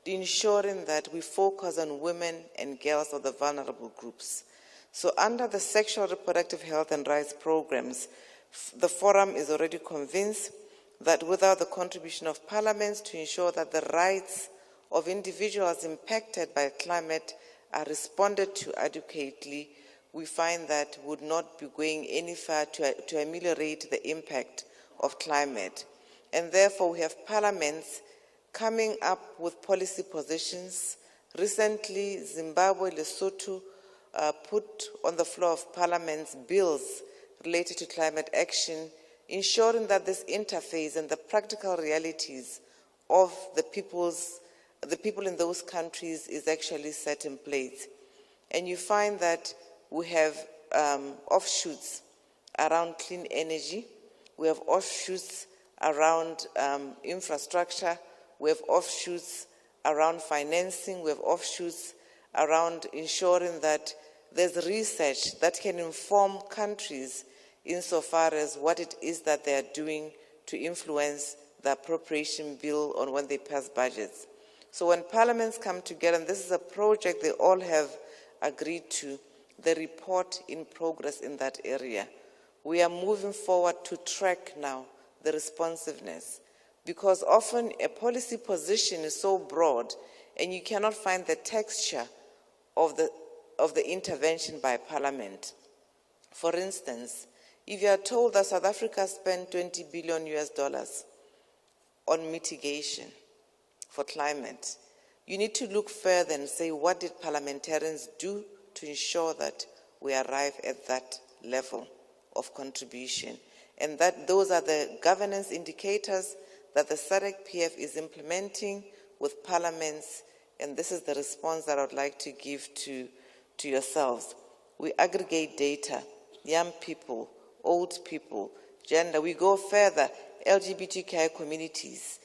ensuring that we focus on women and girls of the vulnerable groups. So under the sexual reproductive health and rights programs, the forum is already convinced that without the contribution of parliaments to ensure that the rights of individuals impacted by climate are responded to adequately, we find that would not be going any far to ameliorate the impact of climate. And therefore, we have parliaments coming up with policy positions. Recently, Zimbabwe, Lesotho put on the floor of parliaments bills related to climate action, ensuring that this interface and the practical realities of the people in those countries is actually set in place. And you find that we have offshoots around clean energy, we have offshoots around infrastructure, we have offshoots around financing, we have offshoots around ensuring that there's research that can inform countries insofar as what it is that they are doing to influence the appropriation bill on when they pass budgets. So when parliaments come together, and this is a project they all have agreed to, the report in progress in that area. We are moving forward to track now the responsiveness, because often a policy position is so broad and you cannot find the texture of the intervention by parliament. For instance, if you are told that South Africa spent $20 billion on mitigation for climate, you need to look further and say, what did parliamentarians do to ensure that we arrive at that level of contribution? And that those are the governance indicators that the SADC-PF is implementing with parliaments, and this is the response that I would like to give to yourselves. We aggregate data, young people, old people, gender. We go further, LGBTQI communities,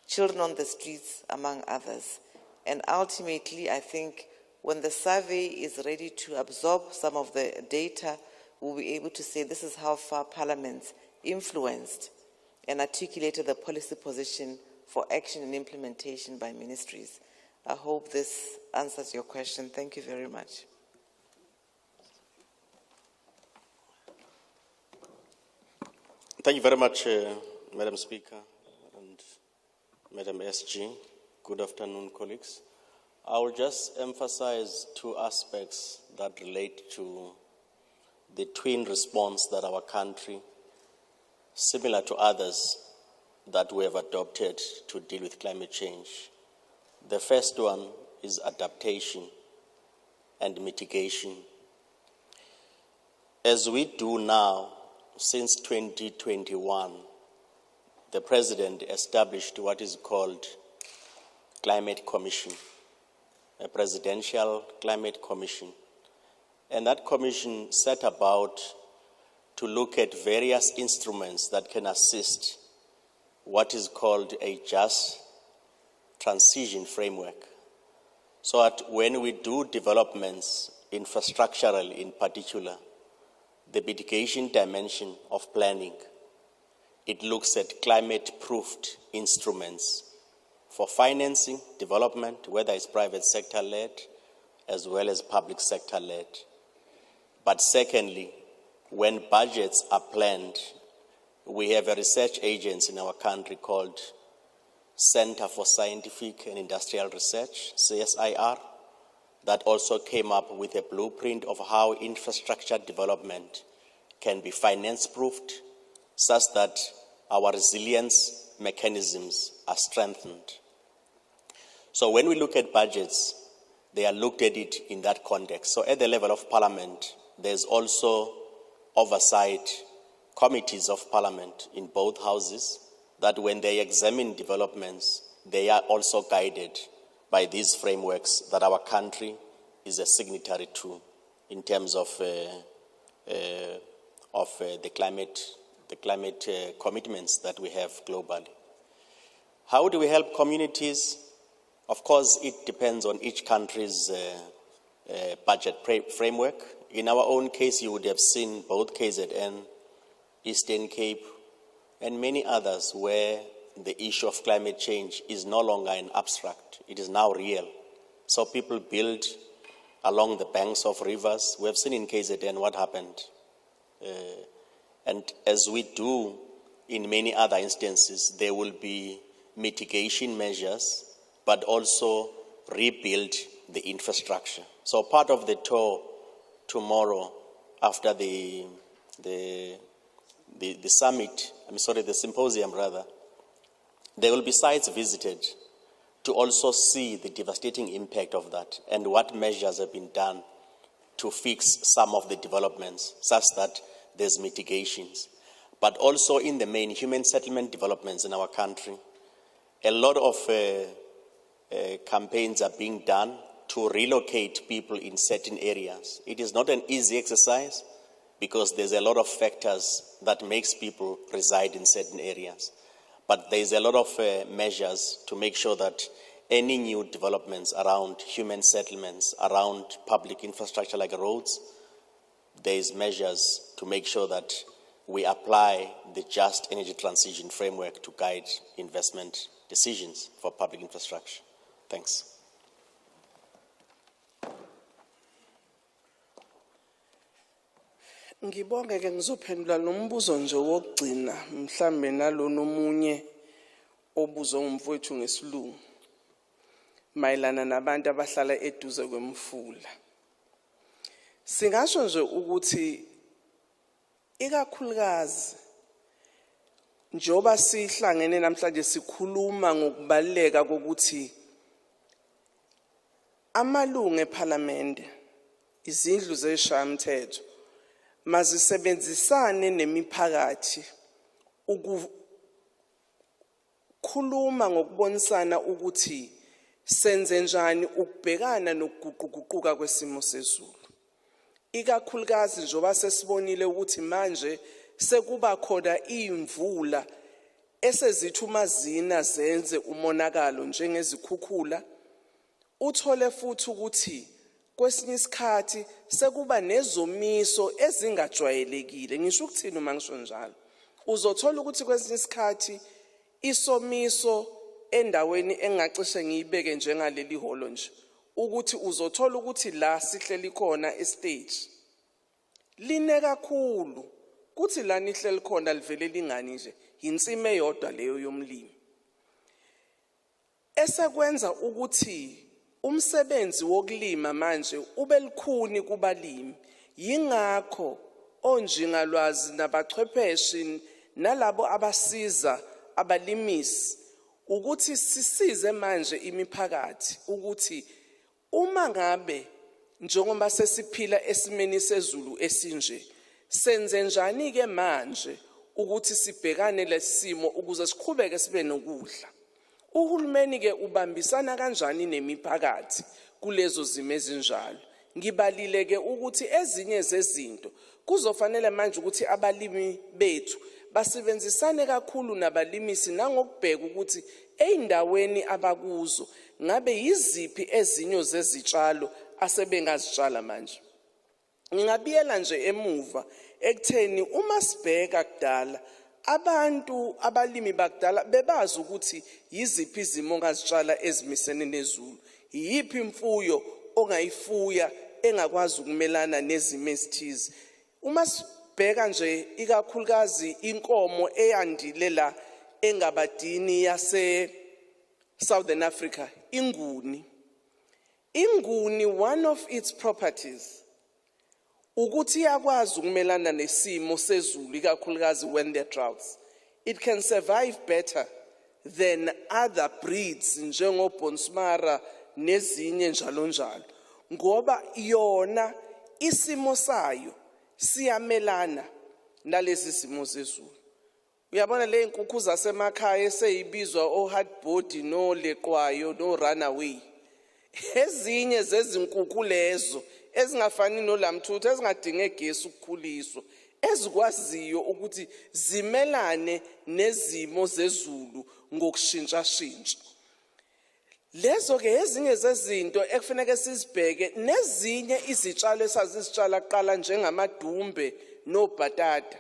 children on the streets, among others. And ultimately, I think when the survey is ready to absorb some of the data, we'll be able to say this is how far parliaments influenced and articulated the policy position for action and implementation by ministries. I hope this answers your question. Thank you very much. Thank you very much, Madam Speaker and Madam SG. Good afternoon, colleagues. I will just emphasize two aspects that relate to the twin response that our country, similar to others that we have adopted to deal with climate change. The first one is adaptation and mitigation. As we do now, since 2021, the President established what is called Climate Commission, a presidential climate commission. And that commission set about to look at various instruments that can assist what is called a just transition framework. So that when we do developments, infrastructural in particular, the mitigation dimension of planning, it looks at climate-proofed instruments for financing development, whether it's private sector-led as well as public sector-led. But secondly, when budgets are planned, we have a research agency in our country called Center for Scientific and Industrial Research, CSIR, that also came up with a blueprint of how infrastructure development can be finance-proofed such that our resilience mechanisms are strengthened. So when we look at budgets, they are looked at it in that context. So at the level of Parliament, there's also oversight committees of Parliament in both houses that when they examine developments, they are also guided by these frameworks that our country is a signatory to in terms of the climate commitments that we have globally. How do we help communities? Of course, it depends on each country's budget framework. In our own case, you would have seen both KZN, Eastern Cape, and many others where the issue of climate change is no longer an abstract. It is now real. So people build along the banks of rivers. We have seen in KZN what happened. And as we do in many other instances, there will be mitigation measures, but also rebuild the infrastructure. So part of the tour tomorrow, after the summit, the symposium rather, there will be sites visited to also see the devastating impact of that and what measures have been done to fix some of the developments such that there's mitigations. But also in the main human settlement developments in our country, a lot of campaigns are being done to relocate people in certain areas. It is not an easy exercise because there's a lot of factors that makes people reside in certain areas. But there's a lot of measures to make sure that any new developments around human settlements, around public infrastructure like roads, there's measures to make sure that we apply the just energy transition framework to guide investment decisions for public infrastructure. Thanks. Ngibonge ke ngizophendula nombuzo nje wokugcina mhlambe nalo nomunye obuzwe umfowethu ngesilungu mayelana nabantu abahlala eduze kwemfula. Singasho nje ukuthi ikakhulukazi njoba sihlangene namhlanje sikhuluma ngokubaleka kokuthi amalungu eParliament izindlu zeshamthetho mazisebenzisane nemiphakathi ukukhuluma ngokubonisana ukuthi senze njani ukubhekana nokuguquguquka kwesimo sezulu. Ikakhulukazi njoba sesibonile ukuthi manje sekuba khona imvula esezithi uma zina zenze umonakalo njengezikhukhula. Uthole futhi ukuthi kwesinye isikhathi sekuba nezomiso ezingajwayelekile. Ngisho ukuthini uma ngisho njalo? Uzothola ukuthi kwesinye isikhathi isomiso endaweni engacishe ngiyibeke njengaleli holo nje ukuthi uzothola ukuthi la sihleli khona estage line kakhulu kuthi la nihleli khona livele lingani nje insimi eyodwa leyo yomlimi esekwenza ukuthi umsebenzi wokulima manje ube likhuni kubalimi. Yingakho onjingalwazi nabachwepheshe nalabo abasiza abalimisi ukuthi sisize manje imiphakathi ukuthi uma ngabe njengoba sesiphila esimeni sezulu esinje senze njani ke manje ukuthi sibhekane lesimo ukuze siqhubeke sibe nokudla. Uhulumeni ke ubambisana kanjani nemiphakathi kulezo zimo ezinjalo? Ngibalile ke ukuthi ezinye zezinto kuzofanele manje ukuthi abalimi bethu basebenzisane kakhulu nabalimisi nangokubheka ukuthi eindaweni abakuzo ngabe yiziphi ezinyo zezitshalo asebengazitshala manje. Ngingabiyela nje emuva ekutheni uma sibheka kudala abantu abalimi bakudala bebazi ukuthi yiziphi izimo ongazitshala ezimisene nezulu, yiphi imfuyo ongayifuya engakwazi ukumelana nezimo ezithize. Uma sibheka nje ikakhulukazi inkomo eyandile la engabadini yase Southern Africa, inguni. Inguni, one of its properties ukuthi iyakwazi ukumelana nesimo sezulu ikakhulukazi when there are droughts. It can survive better than other breeds njengo Bonsmara nezinye njalo njalo ngoba yona isimo sayo siyamelana nalezi simo zezulu. Uyabona le inkukhu zasemakhaya eseyibizwa o-hardboard no-leqwayo no-runaway. Ezinye zezinkukhu lezo ezingafani nolamthuthu ezingadinge gesi ukukhuliswa ezikwaziyo ukuthi zimelane nezimo zezulu ngokushintshashintsha. Lezo ke ezinye zezinto ekufanele sizibheke nezinye izitshalo esazisitshala kuqala njengamadumbe nobhatata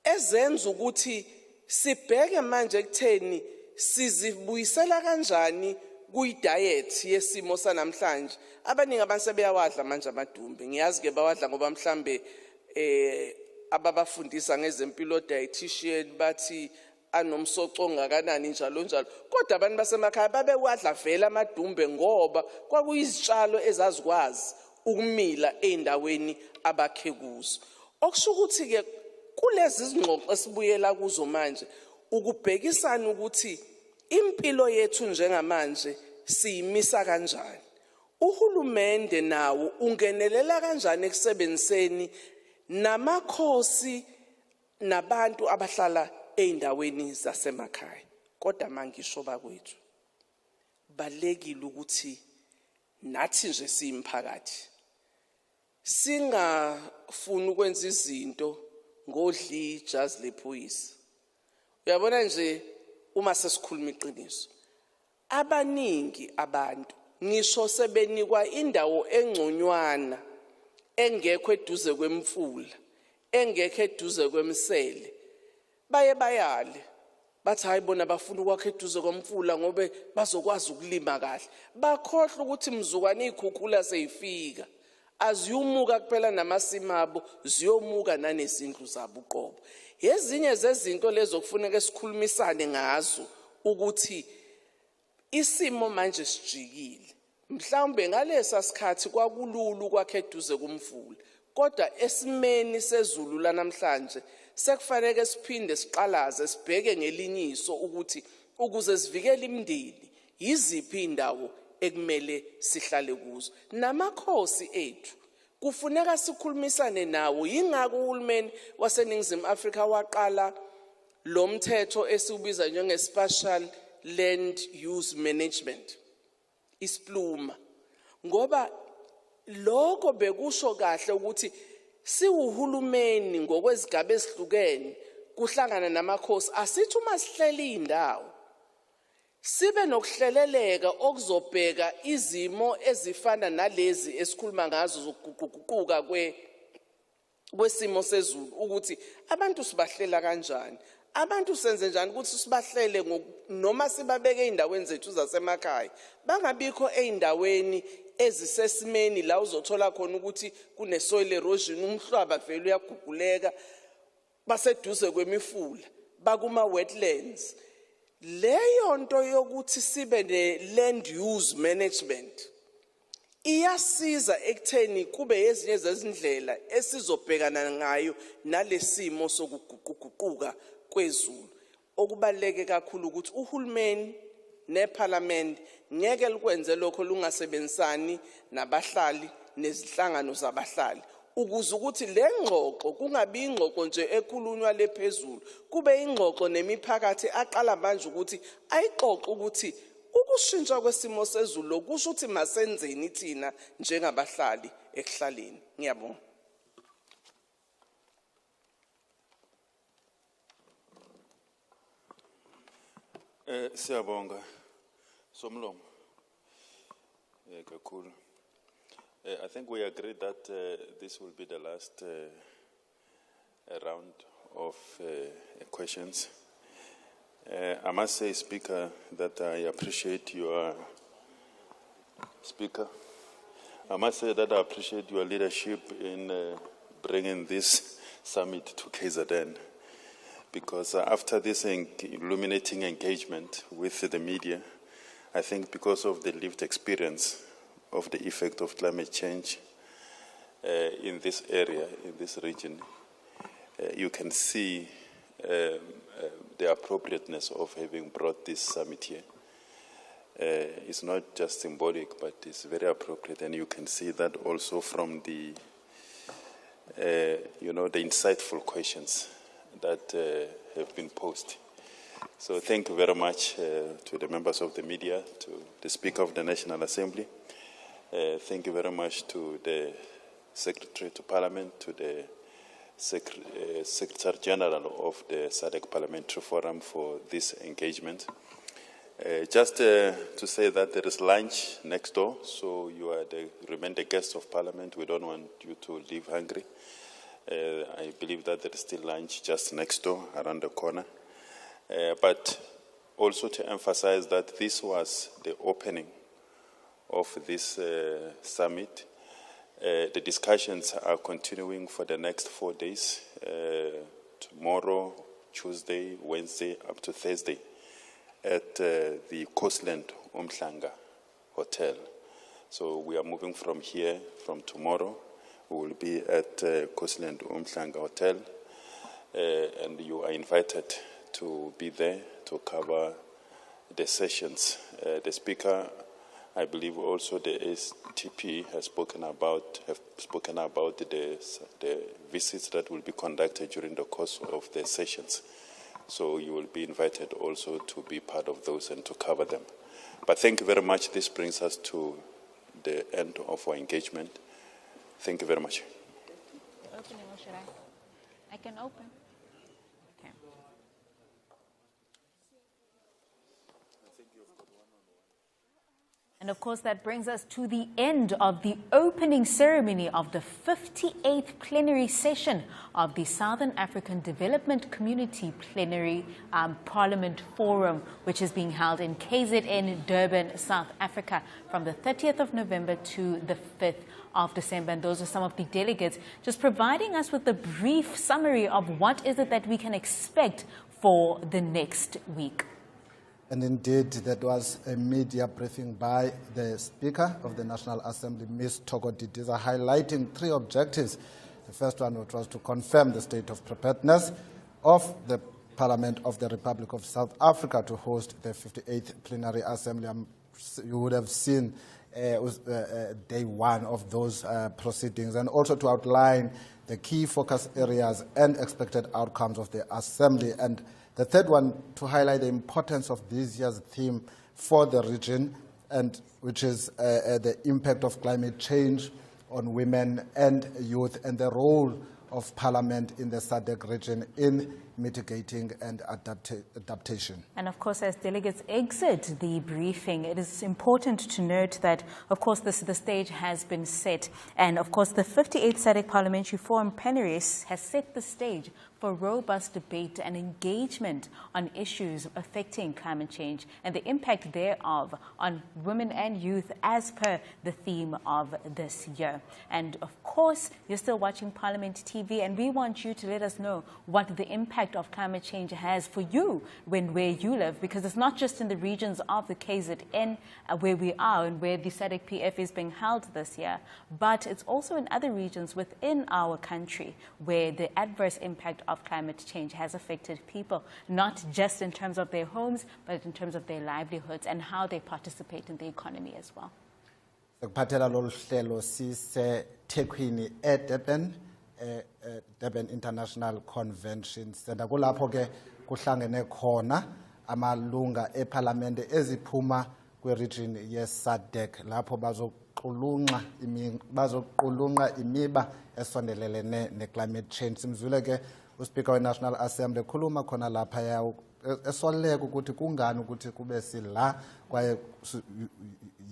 ezenza ukuthi sibheke manje ekutheni sizibuyisela kanjani kuyi-diet yesimo sanamhlanje. Abaningi abantu sebeyawadla manje amadumbe. Ngiyazi ke bawadla ngoba mhlambe ababafundisa ngezempilo dietitian bathi anomsoco ongakanani njalo njalo. Kodwa abantu basemakhaya babewadla vele amadumbe ngoba kwakuyizitshalo ezazikwazi ukumila eindaweni abakhe kuzo. Okusho ukuthi ke kulezi izingxoxo esibuyela kuzo manje ukubhekisana ukuthi impilo yethu njengamanje siyimisa kanjani? Uhulumende nawo ungenelela kanjani ekusebenziseni namakhosi nabantu abahlala eindaweni zasemakhaya? Kodwa mangisho bakwethu, balekile ukuthi nathi nje siyimphakathi singafuni ukwenza izinto ngodli ijazi lephoyisa. Uyabona nje uma sesikhuluma iqiniso, abaningi abantu ngisho sebenikwa indawo engconywana engekho eduze kwemfula, engekho eduze kwemsele, bayale bathi hayi bona bafuna ukwakha eduze komfula ngoba bazokwazi ukulima kahle. Bakhohlwa ukuthi mzukwane ikhukhula seyifika, aziyumuka kuphela namasimi abo, ziyomuka nanesindlu zabo uqobo. Ezinye zezinto lezo kufuneka esikhulumisane ngazo ukuthi isimo manje sijikile. Mhlawumbe ngalesa sikhathi kwakulula ukwakha eduze komfula, kodwa esimeni sezulu lanamhlanje sekufanele siphinde siqalaze sibheke ngelinyiso ukuthi ukuze sivikele imindeni yiziphi indawo ekumele sihlale kuzo. Namakhosi ethu kufuneka sikhulumisane nawo. Yingakho uhulumeni waseNingizimu Afrika waqala lo mthetho esiubiza njenge-Spatial Land Use Management, ispluma, ngoba lokho bekusho kahle ukuthi siwuhulumeni ngokwezigaba ezihlukene kuhlangana namakhosi. Asithi uma sihleli indawo sibe nokuhleleleka okuzobheka izimo ezifana nalezi esikhuluma ngazo zokuguquguquka kwesimo sezulu, ukuthi abantu sibahlela kanjani, abantu senze njani ukuthi sibahlele noma sibabeke eindaweni zethu zasemakhaya, bangabikho eindaweni ezisesimeni la uzothola khona ukuthi kune soil erosion, umhlaba vele uyaguguleka, baseduze kwemifula, bakuma wetlands. Leyo nto yokuthi sibe ne-land use management iyasiza ekutheni kube ezinye zezindlela esizobhekana ngayo nalesimo sokuguquguquka kwezulu. Okubaleke kakhulu ukuthi uhulumeni neParliament ngeke likwenze lokho lungasebenzisani nabahlali nezinhlangano zabahlali, ukuze ukuthi le ngxoxo kungabi ingxoxo nje ekhulunywa lephezulu, kube ingxoxo nemiphakathi aqala manje ukuthi ayixoxe ukuthi ukushintsha kwesimo sezulu kusho ukuthi masenzeni thina njengabahlali ekuhlaleni. Ngiyabonga. Siyabonga Somlomo. Kakhulu. I think we agree that this will be the last round of questions. I must say, Speaker, that I appreciate your leadership in bringing this summit to KZN, because after this illuminating engagement with the media, I think because of the lived experience of the effect of climate change in this area, in this region, you can see the appropriateness of having brought this summit here. It's not just symbolic, but it's very appropriate, and you can see that also from the, the insightful questions that have been posed. So thank you very much to the members of the media, to the Speaker of the National Assembly. Thank you very much to the Secretary to Parliament, to the Secretary General of the SADC Parliamentary Forum for this engagement. Just to say that there is lunch next door, so you remain the guests of Parliament. We don't want you to leave hungry. I believe that there is still lunch just next door, around the corner. But also to emphasize that this was the opening of this summit. The discussions are continuing for the next 4 days, tomorrow, Tuesday, Wednesday, up to Thursday, at the Coastland Umhlanga Hotel. So we are moving from here, from tomorrow. We will be at Coastland Umhlanga Hotel, and you are invited to be there to cover the sessions. The Speaker, I believe also the STP have spoken about the visits that will be conducted during the course of the sessions. So you will be invited also to be part of those and to cover them. But thank you very much. This brings us to the end of our engagement. Thank you very much. Opening, or should I can open. Okay. And of course, that brings us to the end of the opening ceremony of the 58th plenary session of the Southern African Development Community Plenary Parliament Forum, which is being held in KZN, Durban, South Africa, from the 30th of November to the 5th of December. And those are some of the delegates just providing us with a brief summary of what is it that we can expect for the next week. And indeed, that was a media briefing by the Speaker of the National Assembly, Ms. Thoko Didiza, highlighting three objectives. The first one was to confirm the state of preparedness of the Parliament of the Republic of South Africa to host the 58th Plenary Assembly. You would have seen day one of those proceedings, and also to outline the key focus areas and expected outcomes of the Assembly. And the third one, to highlight the importance of this year's theme for the region, and which is the impact of climate change on women and youth, and the role of Parliament in the SADC region in mitigating and adaptation. And of course, as delegates exit the briefing, it is important to note that, of course, the stage has been set. And of course, the 58th SADC Parliamentary Forum Plenary has set the stage for robust debate and engagement on issues affecting climate change and the impact thereof on women and youth, as per the theme of this year. And of course, you're still watching Parliament TV, and we want you to let us know what the impact of climate change has for you where you live, because it's not just in the regions of the KZN where we are and where the SADC-PF is being held this year, but it's also in other regions within our country where the adverse impact of climate change has affected people, not just in terms of their homes, but in terms of their livelihoods and how they participate in the economy as well. Durban International Convention Center. Kulapho ke kuhlangene khona amalunga eParliament eziphuma kweregion ye-SADC, lapho bazoqulunqa imiba esondelelene ne-climate change. Simzwile ke uSpeaker we-National Assembly khuluma khona lapha yawo esoleka ukuthi kungani ukuthi kube sila, kwaye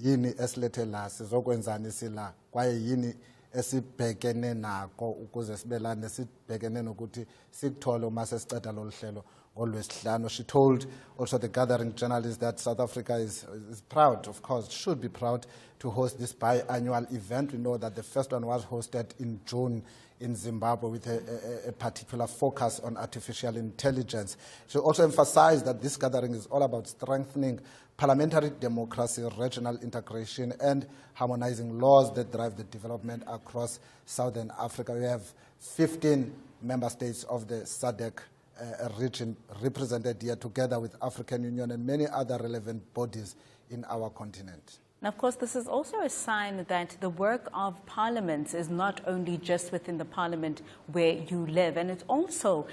yini esilethe la, sizokwenzani sila, kwaye yini esibhekene nako ukuze sibelane sibhekene nokuthi sikuthole uma sesiceda lolu hlelo ngolwesihlanu. She told also the gathering journalists that South Africa is proud, of course, should be proud to host this biannual event. We know that the first one was hosted in June in Zimbabwe with a particular focus on artificial intelligence. She also emphasized that this gathering is all about strengthening parliamentary democracy, regional integration, and harmonizing laws that drive the development across Southern Africa. We have 15 member states of the SADC region represented here, together with African Union and many other relevant bodies in our continent. And of course, this is also a sign that the work of parliaments is not only just within the parliament where you live, and it also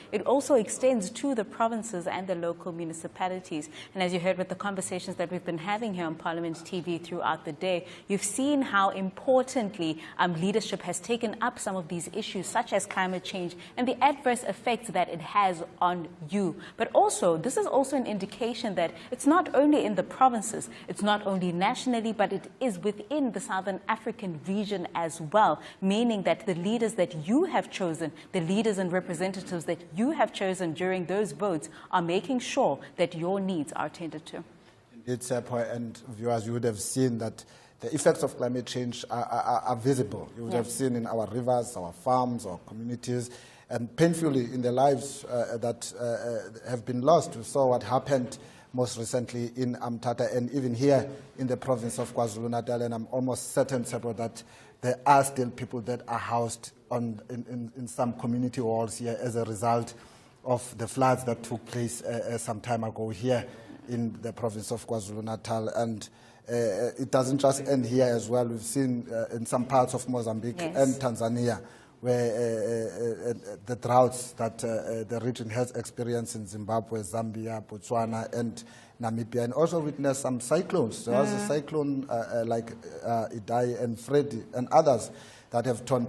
extends to the provinces and the local municipalities. And as you heard with the conversations that we've been having here on Parliament TV throughout the day, you've seen how importantly leadership has taken up some of these issues, such as climate change and the adverse effects that it has on you. But also, this is also an indication that it's not only in the provinces, it's not only nationally, but it is within the Southern African region as well, meaning that the leaders that you have chosen, the leaders and representatives that you have chosen during those votes, are making sure that your needs are tended to. Indeed, and viewers, you would have seen that the effects of climate change are visible. You would have seen in our rivers, our farms, our communities, and painfully in the lives that have been lost. We saw what happened most recently in Amtata, and even here in the province of KwaZulu-Natal, and I'm almost certain, that there are still people that are housed in some community halls here as a result of the floods that took place some time ago here. in the province of KwaZulu-Natal. And it doesn't just end here as well. We've seen in some parts of Mozambique and Tanzania where the droughts that the region has experienced in Zimbabwe, Zambia, Botswana, and Namibia, and also witnessed some cyclones. There was a cyclone like Idai and Freddy and others that have torn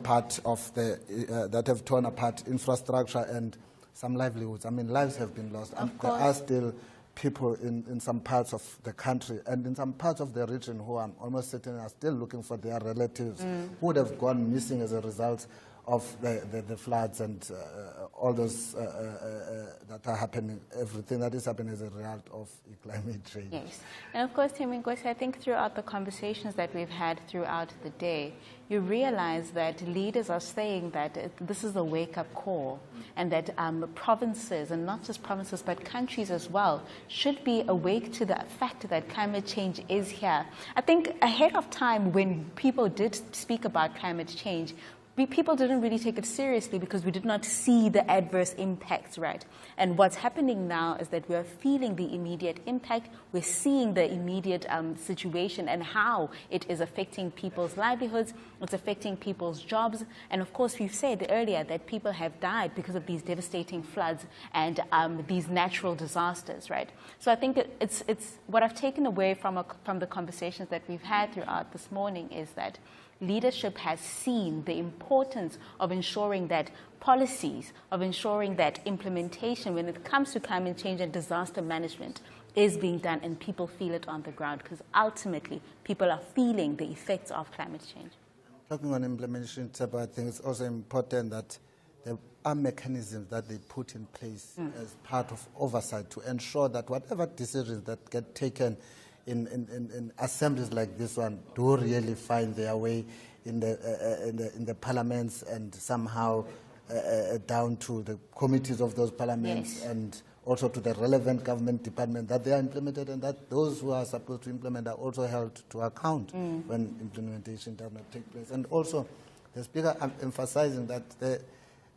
apart infrastructure and some livelihoods. I mean, lives have been lost. And there are still people in some parts of the country and in some parts of the region who I'm almost certain are still looking for their relatives who would have gone missing as a result of the floods and all those that are happening, everything that is happening as a result of climate change. Yes. And of course, Tim Ngosi, I think throughout the conversations that we've had throughout the day, you realize that leaders are saying that this is a wake-up call and that provinces, and not just provinces, but countries as well, should be awake to the fact that climate change is here. I think ahead of time, when people did speak about climate change, people didn't really take it seriously because we did not see the adverse impacts, right? And what's happening now is that we are feeling the immediate impact. We're seeing the immediate situation and how it is affecting people's livelihoods. It's affecting people's jobs. And of course, we've said earlier that people have died because of these devastating floods and these natural disasters, right? So I think it's what I've taken away from the conversations that we've had throughout this morning is that leadership has seen the importance of ensuring that policies, of ensuring that implementation when it comes to climate change and disaster management is being done and people feel it on the ground, because ultimately people are feeling the effects of climate change. Talking on implementation, I think it's also important that there are mechanisms that they put in place as part of oversight to ensure that whatever decisions that get taken in assemblies like this one do really find their way in the parliaments and somehow down to the committees of those parliaments and also to the relevant government department, that they are implemented and that those who are supposed to implement are also held to account when implementation does not take place. And also, the Speaker emphasizing that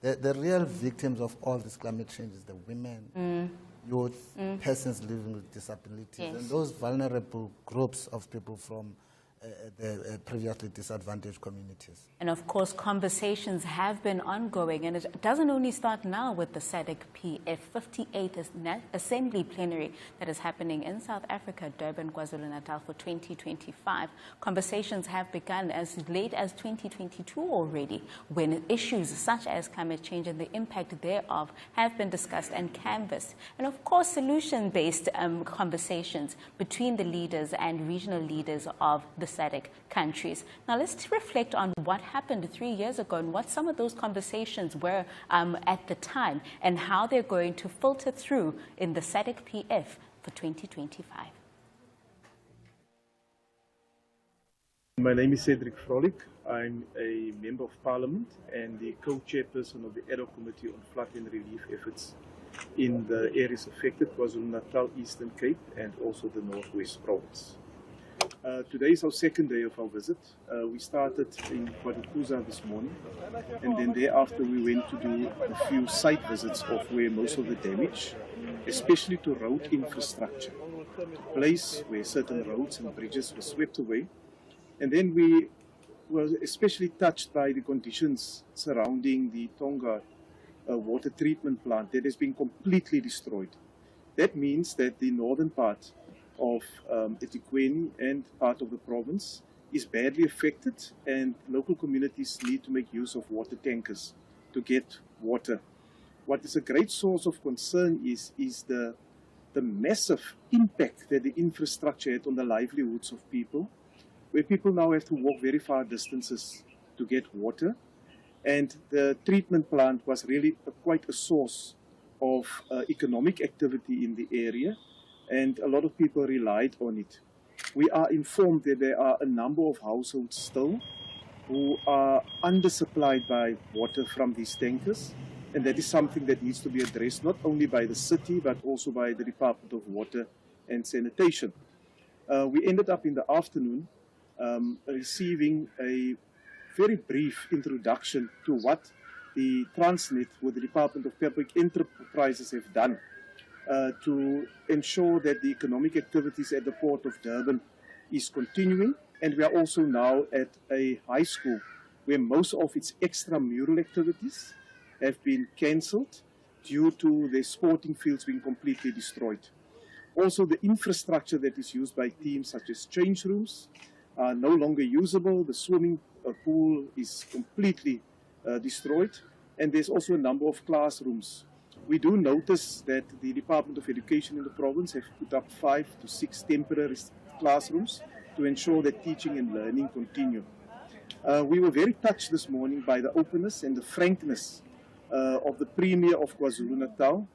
the real victims of all this climate change is the women, youth, persons living with disabilities, and those vulnerable groups of people from the previously disadvantaged communities. And of course, conversations have been ongoing, and it doesn't only start now with the SADC-PF 58th Assembly Plenary that is happening in South Africa, Durban, KwaZulu-Natal for 2025. Conversations have begun as late as 2022 already, when issues such as climate change and the impact thereof have been discussed and canvassed. And of course, solution-based conversations between the leaders and regional leaders of the SADC countries. Now let's reflect on what happened 3 years ago and what some of those conversations were at the time and how they're going to filter through in the SADC-PF for 2025. My name is Cedric Frolic. I'm a Member of Parliament and the co-chairperson of the Ad Hoc Committee on Flood and Relief Efforts in the areas affected, KwaZulu-Natal, Eastern Cape and also the Northwest Province. Today is our second day of our visit. We started in KwaZulu this morning, and then thereafter we went to do a few site visits of where most of the damage, especially to road infrastructure, took place, where certain roads and bridges were swept away. And then we were especially touched by the conditions surrounding the Tonga water treatment plant that has been completely destroyed. That means that the northern part of eThekwini and part of the province is badly affected, and local communities need to make use of water tankers to get water. What is a great source of concern is the massive impact that the infrastructure had on the livelihoods of people, where people now have to walk very far distances to get water. And the treatment plant was really quite a source of economic activity in the area, and a lot of people relied on it. We are informed that there are a number of households still who are undersupplied by water from these tankers, and that is something that needs to be addressed not only by the city but also by the Department of Water and Sanitation. We ended up in the afternoon receiving a very brief introduction to what the Transnet with the Department of Public Enterprises have done to ensure that the economic activities at the Port of Durban is continuing. And we are also now at a high school where most of its extramural activities have been cancelled due to the sporting fields being completely destroyed. Also, the infrastructure that is used by teams such as change rooms are no longer usable. The swimming pool is completely destroyed, and there's also a number of classrooms. We do notice that the Department of Education in the province have put up 5 to 6 temporary classrooms to ensure that teaching and learning continue. We were very touched this morning by the openness and the frankness of the Premier of KwaZulu-Natal,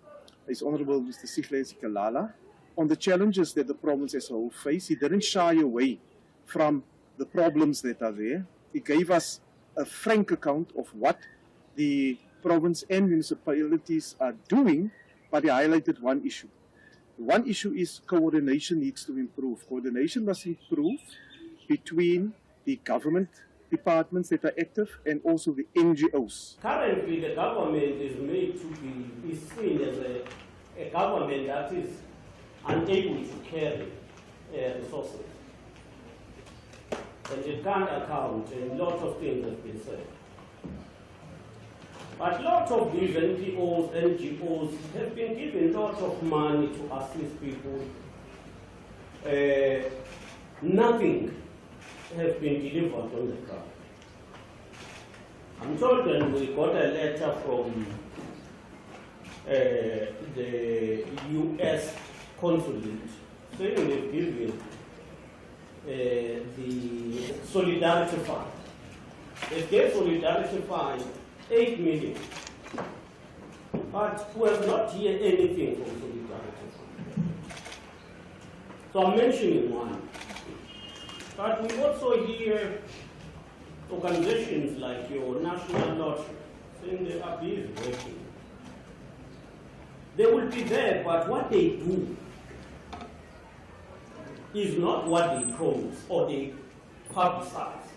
His Honourable Mr. Sihle Sikalala, on the challenges that the province as a whole face. He didn't shy away from the problems that are there. He gave us a frank account of what the province and municipalities are doing, but he highlighted one issue. One issue is coordination needs to improve. Coordination must improve between the government departments that are active and also the NGOs. Currently, the government is made to be seen as a government that is unable to carry resources. And it can't account, and lots of things have been said. But lots of these NGOs have been given lots of money to assist people. Nothing has been delivered on the ground. I'm told when we got a letter from the US consulate saying they've given the Solidarity Fund. They gave Solidarity Fund 8 million. But we have not heard anything from Solidarity Fund. So I'm mentioning one. But we also hear organizations like your National Lottery saying they are busy working. They will be there, but what they do is not what they promise or they publicize.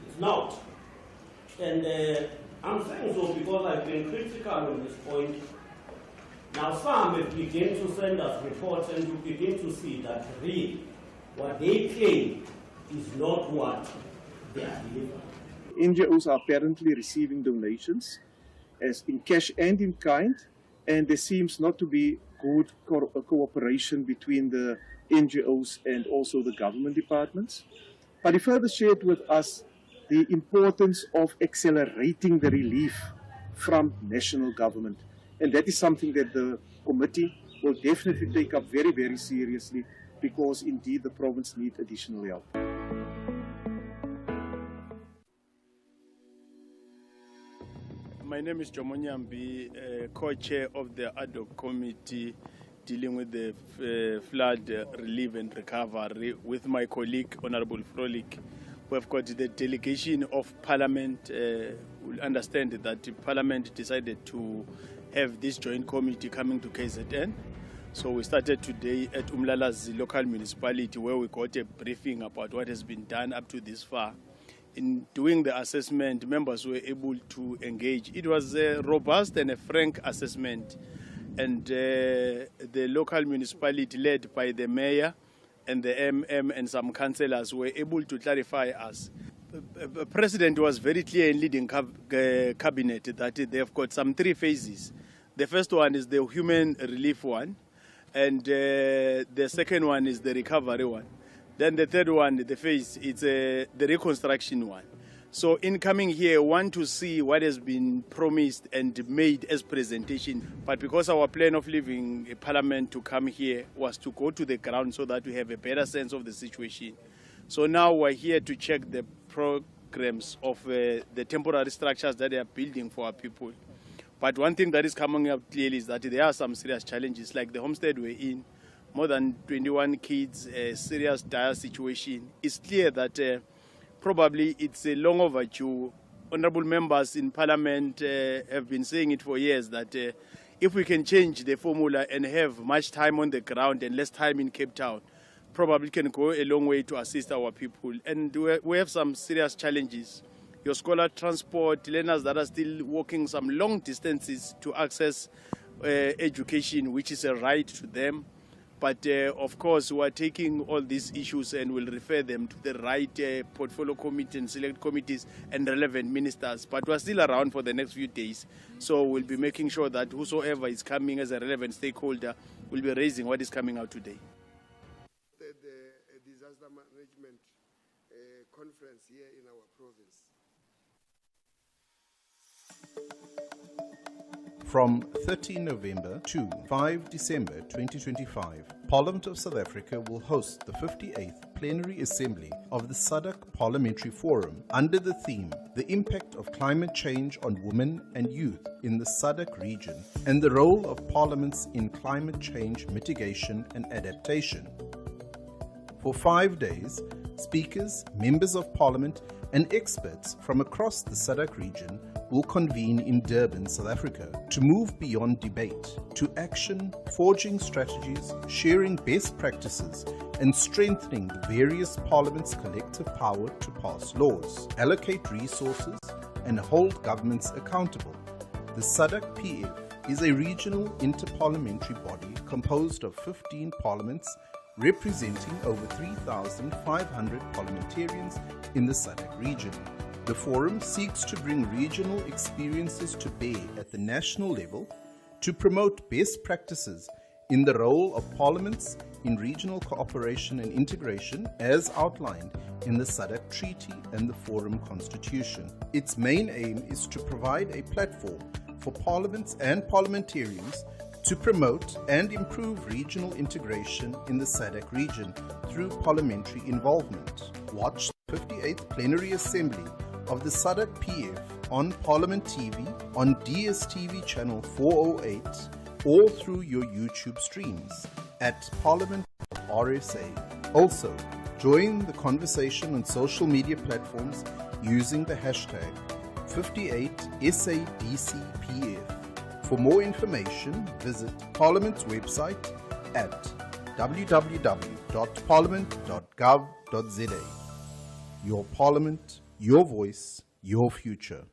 It's not. And I'm saying so because I've been critical on this point. Now some have begun to send us reports and you begin to see that really what they claim is not what they are delivering. NGOs are apparently receiving donations as in cash and in kind, and there seems not to be good cooperation between the NGOs and also the government departments. But he further shared with us the importance of accelerating the relief from national government. And that is something that the committee will definitely take up very, very seriously, because indeed the province needs additional help. My name is Jomo Nyambi, co-chair of the ad hoc committee dealing with the flood relief and recovery with my colleague, Honourable Frolic. We've got the delegation of Parliament. Will understand that the Parliament decided to have this joint committee coming to KZN. So we started today at Umlalazi local municipality, where we got a briefing about what has been done up to this far. In doing the assessment, members were able to engage. It was a robust and a frank assessment. And the local municipality, led by the mayor and the MM and some councillors, were able to clarify us. The president was very clear in leading cabinet that they've got some 3 phases. The first one is the human relief one, and the second one is the recovery one. Then the third one, the phase, it's the reconstruction one. So in coming here, want to see what has been promised and made as presentation. But because our plan of leaving Parliament to come here was to go to the ground so that we have a better sense of the situation. So now we're here to check the programs of the temporary structures that they are building for our people. But one thing that is coming up clearly is that there are some serious challenges, like the homestead we're in, more than 21 kids, a serious dire situation. It's clear that probably it's a long overdue. Honourable members in Parliament have been saying it for years that if we can change the formula and have much time on the ground and less time in Cape Town, probably can go a long way to assist our people. And we have some serious challenges. Your scholar transport, learners that are still walking some long distances to access education, which is a right to them. But of course, we are taking all these issues and will refer them to the right portfolio committee and select committees and relevant ministers. But we are still around for the next few days. So we'll be making sure that whosoever is coming as a relevant stakeholder will be raising what is coming out today. The disaster management conference here in our province. From 13 November to 5 December 2025, Parliament of South Africa will host the 58th Plenary Assembly of the SADC Parliamentary Forum under the theme, The Impact of Climate Change on Women and Youth in the SADC region and the Role of Parliaments in Climate Change Mitigation and Adaptation. For 5 days, speakers, members of Parliament, and experts from across the SADC region will convene in Durban, South Africa, to move beyond debate to action, forging strategies, sharing best practices, and strengthening the various parliaments' collective power to pass laws, allocate resources, and hold governments accountable. The SADC-PF is a regional interparliamentary body composed of 15 parliaments representing over 3,500 parliamentarians in the SADC region. The forum seeks to bring regional experiences to bear at the national level to promote best practices in the role of parliaments in regional cooperation and integration as outlined in the SADC Treaty and the Forum Constitution. Its main aim is to provide a platform for parliaments and parliamentarians to promote and improve regional integration in the SADC region through parliamentary involvement. Watch the 58th Plenary Assembly of the SADC-PF on Parliament TV, on DSTV channel 408, or through your YouTube streams at Parliament RSA. Also, join the conversation on social media platforms using the hashtag 58SADC-PF. For more information, visit Parliament's website at www.parliament.gov.za. Your Parliament, your voice, your future.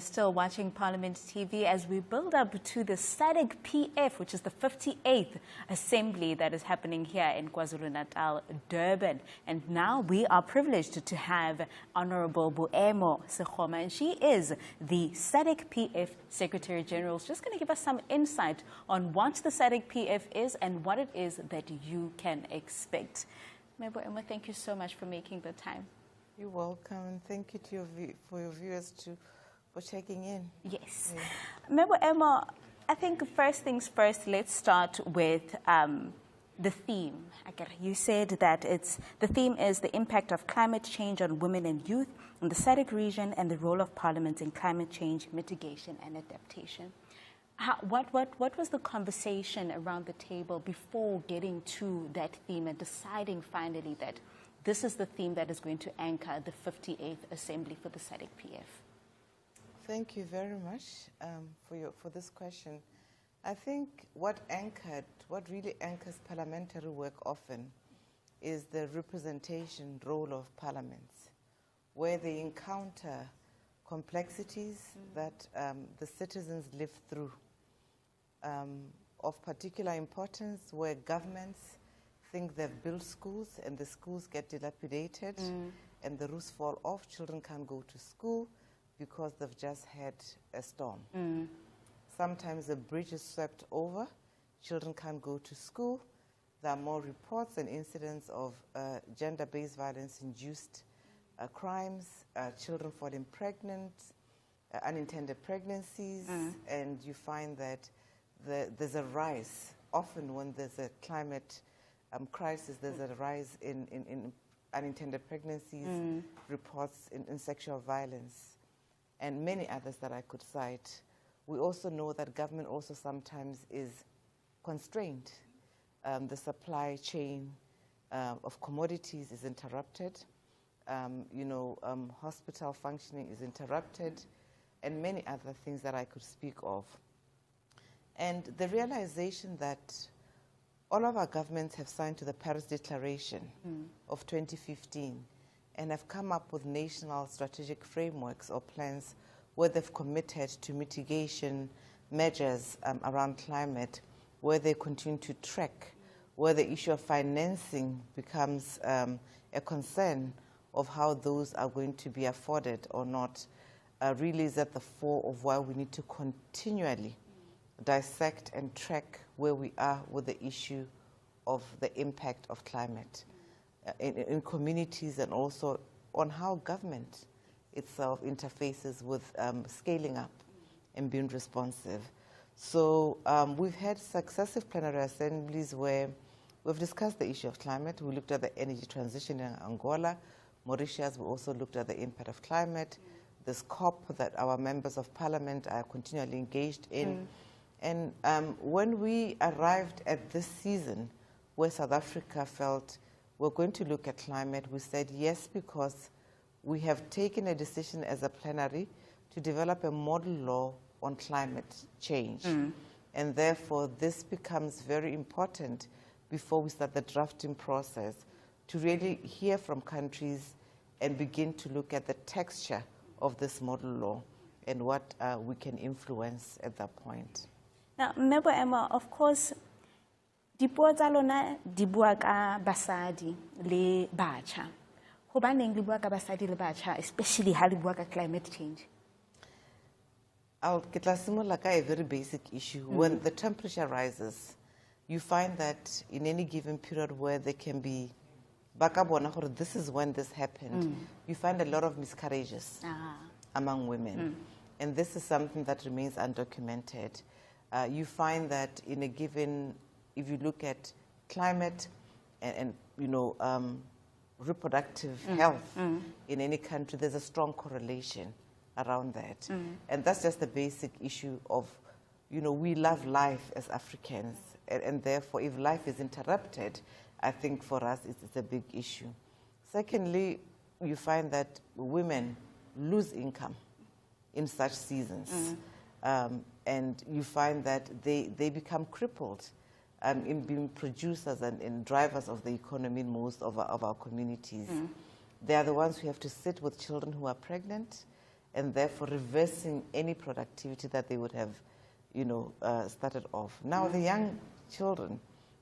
still watching Parliament TV as we build up to the SADC-PF, which is the 58th Assembly that is happening here in KwaZulu-Natal, Durban. And now we are privileged to have Honorable Boemo Sekgoma, and she is the SADC-PF Secretary General. She's just going to give us some insight on what the SADC-PF is and what it is that you can expect. Boemo, thank you so much for making the time. You're welcome, and thank you to for your viewers for checking in. Yes. Boemo, I think first things first, let's start with the theme. You said that the theme is the impact of climate change on women and youth in the SADC region and the role of Parliament in climate change mitigation and adaptation. What was the conversation around the table before getting to that theme and deciding finally that this is the theme that is going to anchor the 58th Assembly for the SADC-PF? Thank you very much for this question. I think what really anchors parliamentary work often is the representation role of parliaments, where they encounter complexities that the citizens live through, of particular importance, where governments think they've built schools and the schools get dilapidated and the roofs fall off, children can't go to school because they've just had a storm. Sometimes the bridge is swept over, children can't go to school. There are more reports and incidents of gender-based violence-induced crimes, children falling pregnant, unintended pregnancies, and you find that there's a rise. Often when there's a climate crisis, there's a rise in unintended pregnancies, reports in sexual violence, and many others that I could cite. We also know that government also sometimes is constrained. The supply chain of commodities is interrupted. Hospital functioning is interrupted, and many other things that I could speak of. And the realization that all of our governments have signed to the Paris Declaration of 2015 and have come up with national strategic frameworks or plans where they've committed to mitigation measures around climate, where they continue to track, where the issue of financing becomes a concern of how those are going to be afforded or not, really is at the fore of why we need to continually dissect and track where we are with the issue of the impact of climate in communities, and also on how government itself interfaces with scaling up and being responsive. So we've had successive plenary assemblies where we've discussed the issue of climate. We looked at the energy transition in Angola. Mauritius, we also looked at the impact of climate, this COP that our members of parliament are continually engaged in. And when we arrived at this season, where South Africa felt we're going to look at climate, we said yes, because we have taken a decision as a plenary to develop a model law on climate change. And therefore, this becomes very important before we start the drafting process, to really hear from countries and begin to look at the texture of this model law and what we can influence at that point. Now, Boemo, of course, dipuo tsa lona di bua ka basadi le batjha. Hobaneng le bua ka basadi le batjha, especially ha le bua ka climate change? I'll get a very basic issue. When the temperature rises, you find that in any given period where there can be this is when this happened, you find a lot of miscarriages among women. And this is something that remains undocumented. You find that in a given, if you look at climate and reproductive health in any country, there's a strong correlation around that. And that's just the basic issue of, we love life as Africans. And therefore, if life is interrupted, I think for us it's a big issue. Secondly, you find that women lose income in such seasons. And you find that they become crippled in being producers and drivers of the economy in most of our communities. They are the ones who have to sit with children who are pregnant and therefore reversing any productivity that they would have, started off. Now the young children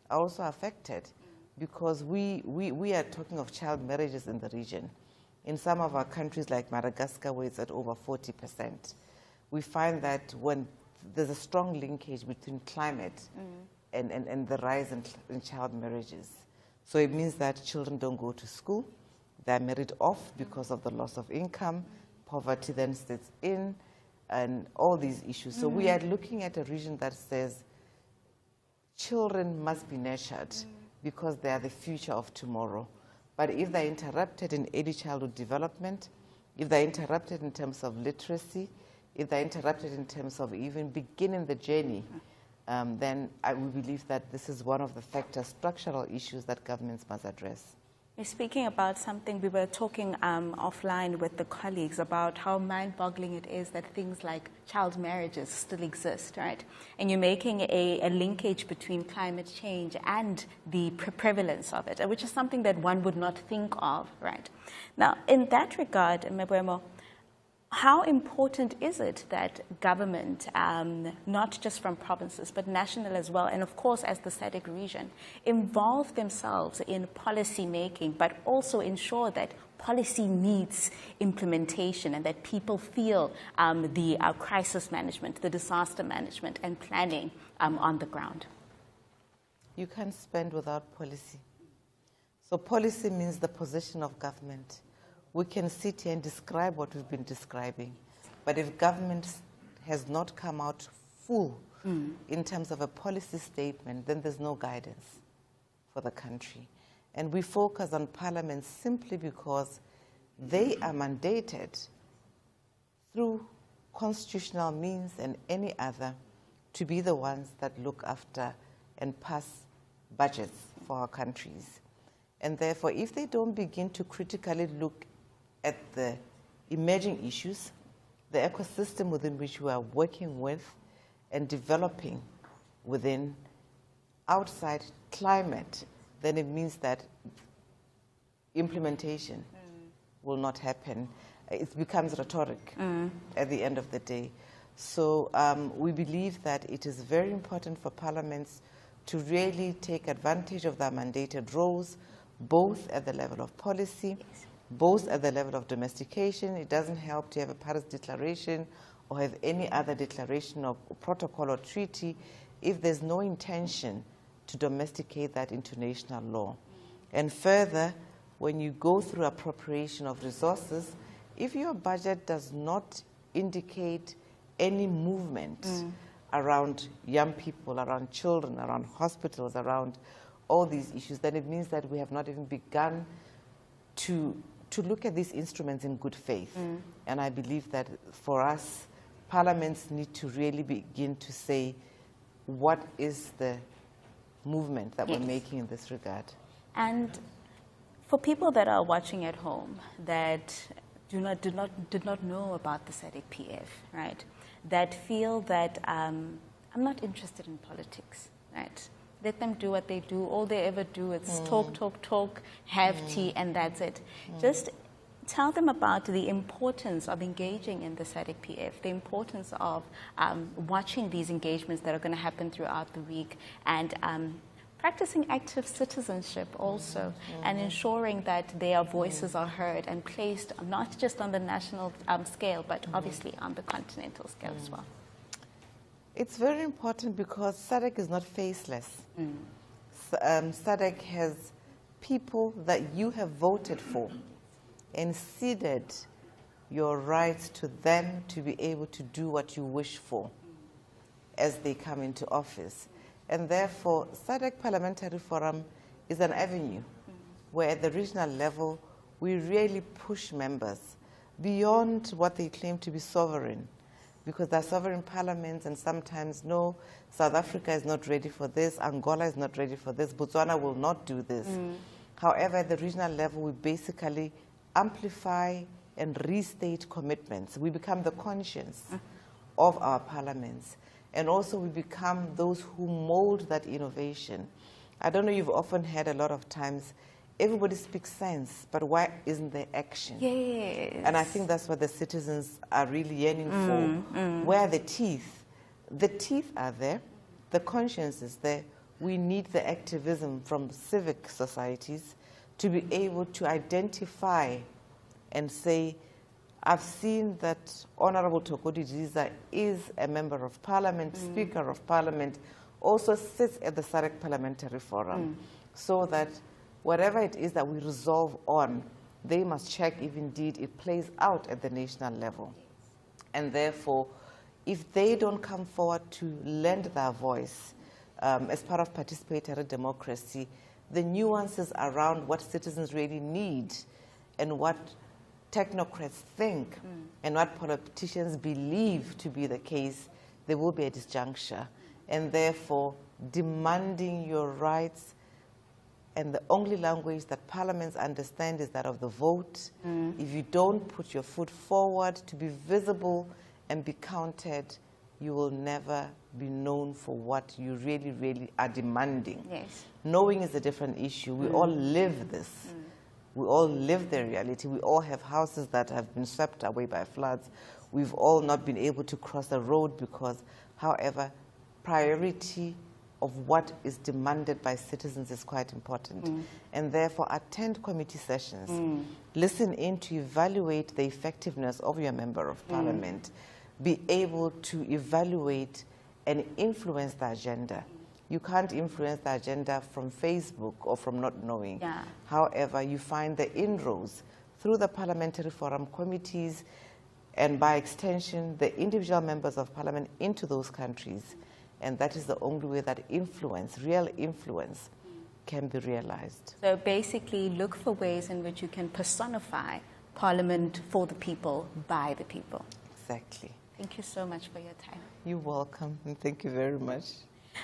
are also affected because we are talking of child marriages in the region. In some of our countries like Madagascar, where it's at over 40%, we find that when there's a strong linkage between climate and the rise in child marriages. So it means that children don't go to school, they're married off because of the loss of income, poverty then sets in, and all these issues. So we are looking at a region that says children must be nurtured because they are the future of tomorrow. But if they're interrupted in early childhood development, if they're interrupted in terms of literacy, if they're interrupted in terms of even beginning the journey, then we believe that this is one of the factors, structural issues that governments must address. You're speaking about something, we were talking offline with the colleagues about how mind-boggling it is that things like child marriages still exist, right? And you're making a linkage between climate change and the prevalence of it, which is something that one would not think of, right? Now, in that regard, Mebwemo, how important is it that government, not just from provinces, but national as well, and of course as the SADC region, involve themselves in policy making, but also ensure that policy meets implementation and that people feel the crisis management, the disaster management and planning on the ground? You can't spend without policy. So policy means the position of government. We can sit here and describe what we've been describing, but if government has not come out full in terms of a policy statement, then there's no guidance for the country. And we focus on Parliament simply because they are mandated through constitutional means and any other to be the ones that look after and pass budgets for our countries. And therefore, if they don't begin to critically look at the emerging issues, the ecosystem within which we are working with and developing within outside climate, then it means that implementation will not happen. It becomes rhetoric at the end of the day. So we believe that it is very important for parliaments to really take advantage of their mandated roles, both at the level of policy, both at the level of domestication. It doesn't help to have a Paris Declaration or have any other declaration or protocol or treaty if there's no intention to domesticate that into national law. And further, when you go through appropriation of resources, if your budget does not indicate any movement around young people, around children, around hospitals, around all these issues, then it means that we have not even begun to look at these instruments in good faith. And I believe that for us, parliaments need to really begin to say, what is the movement that we're making in this regard? And for people that are watching at home that did not know about the SADC-PF, right, that feel that I'm not interested in politics, right? Let them do what they do. All they ever do is talk, have tea, and that's it. Just tell them about the importance of engaging in the SADC-PF, the importance of watching these engagements that are going to happen throughout the week, and practicing active citizenship also, and ensuring that their voices are heard and placed not just on the national scale, but obviously on the continental scale as well. It's very important because SADC is not faceless. SADC has people that you have voted for and ceded your rights to them to be able to do what you wish for as they come into office. And therefore, SADC Parliamentary Forum is an avenue where at the regional level, we really push members beyond what they claim to be sovereign, because they're sovereign parliaments and sometimes, no, South Africa is not ready for this, Angola is not ready for this, Botswana will not do this. However, at the regional level, we basically amplify and restate commitments. We become the conscience of our parliaments. And also we become those who mold that innovation. I don't know, you've often heard a lot of times everybody speaks sense, but why isn't there action? Yes. And I think that's what the citizens are really yearning for. Where are the teeth? The teeth are there, the conscience is there. We need the activism from civic societies to be able to identify and say, I've seen that Honorable Tokodi Diza is a member of parliament, Speaker of Parliament, also sits at the SADC Parliamentary Forum, so that whatever it is that we resolve on, they must check if indeed it plays out at the national level. And therefore, if they don't come forward to lend their voice as part of participatory democracy, the nuances around what citizens really need and what technocrats think and what politicians believe to be the case, there will be a disjuncture. And therefore, demanding your rights, and the only language that parliaments understand is that of the vote. If you don't put your foot forward to be visible and be counted, you will never be known for what you really, really are demanding. Yes. Knowing is a different issue. We all live this. We all live the reality. We all have houses that have been swept away by floods. We've all not been able to cross a road because, however, priority of what is demanded by citizens is quite important. And therefore, attend committee sessions. Listen in to evaluate the effectiveness of your member of parliament. Be able to evaluate and influence the agenda. You can't influence the agenda from Facebook or from not knowing. However, you find the inroads through the parliamentary forum committees and by extension, the individual members of parliament into those countries. And that is the only way that influence, real influence, can be realized. So basically, look for ways in which you can personify parliament for the people, by the people. Exactly. Thank you so much for your time. You're welcome, and thank you very much.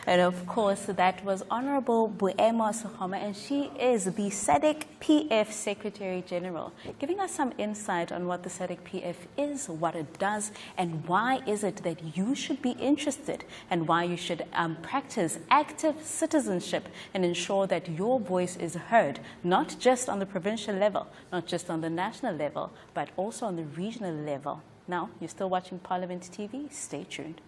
And of course, that was Honorable Boemo Sogoma, and she is the SADC-PF Secretary General, giving us some insight on what the SADC-PF is, what it does, and why is it that you should be interested, and why you should practice active citizenship and ensure that your voice is heard, not just on the provincial level, not just on the national level, but also on the regional level. Now, you're still watching Parliament TV. Stay tuned.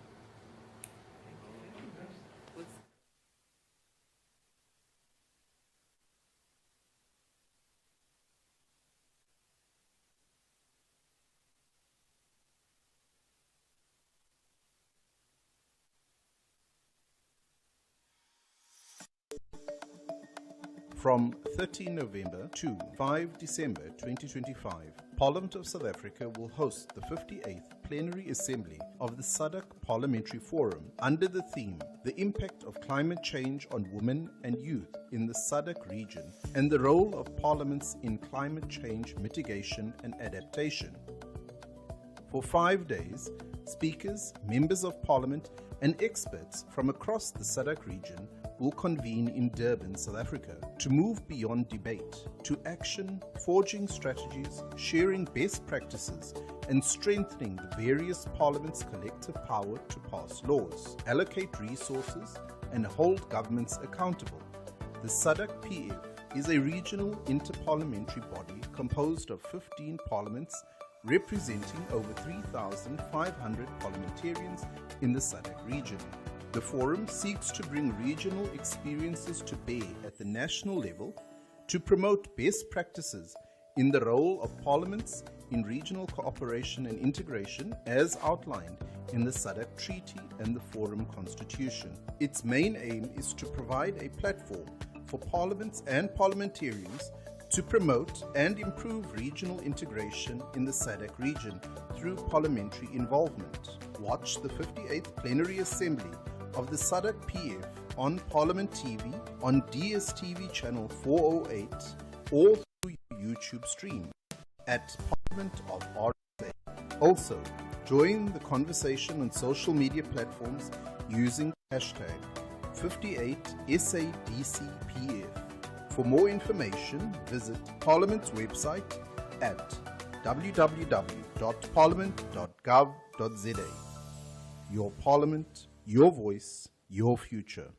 From 13 November to 5 December 2025, Parliament of South Africa will host the 58th Plenary Assembly of the SADC Parliamentary Forum under the theme, The Impact of Climate Change on Women and Youth in the SADC region and the Role of Parliaments in Climate Change Mitigation and Adaptation. For 5 days, speakers, members of Parliament, and experts from across the SADC region will convene in Durban, South Africa, to move beyond debate to action, forging strategies, sharing best practices, and strengthening the various parliaments' collective power to pass laws, allocate resources, and hold governments accountable. The SADC-PF is a regional interparliamentary body composed of 15 parliaments representing over 3,500 parliamentarians in the SADC region. The forum seeks to bring regional experiences to bear at the national level to promote best practices in the role of parliaments in regional cooperation and integration as outlined in the SADC Treaty and the Forum Constitution. Its main aim is to provide a platform for parliaments and parliamentarians to promote and improve regional integration in the SADC region through parliamentary involvement. Watch the 58th Plenary Assembly of the SADC-PF on Parliament TV, on DSTV channel 408, or through YouTube stream at Parliament of RSA. Also, join the conversation on social media platforms using hashtag 58SADC-PF. For more information, visit Parliament's website at www.parliament.gov.za. Your Parliament, your voice, your future.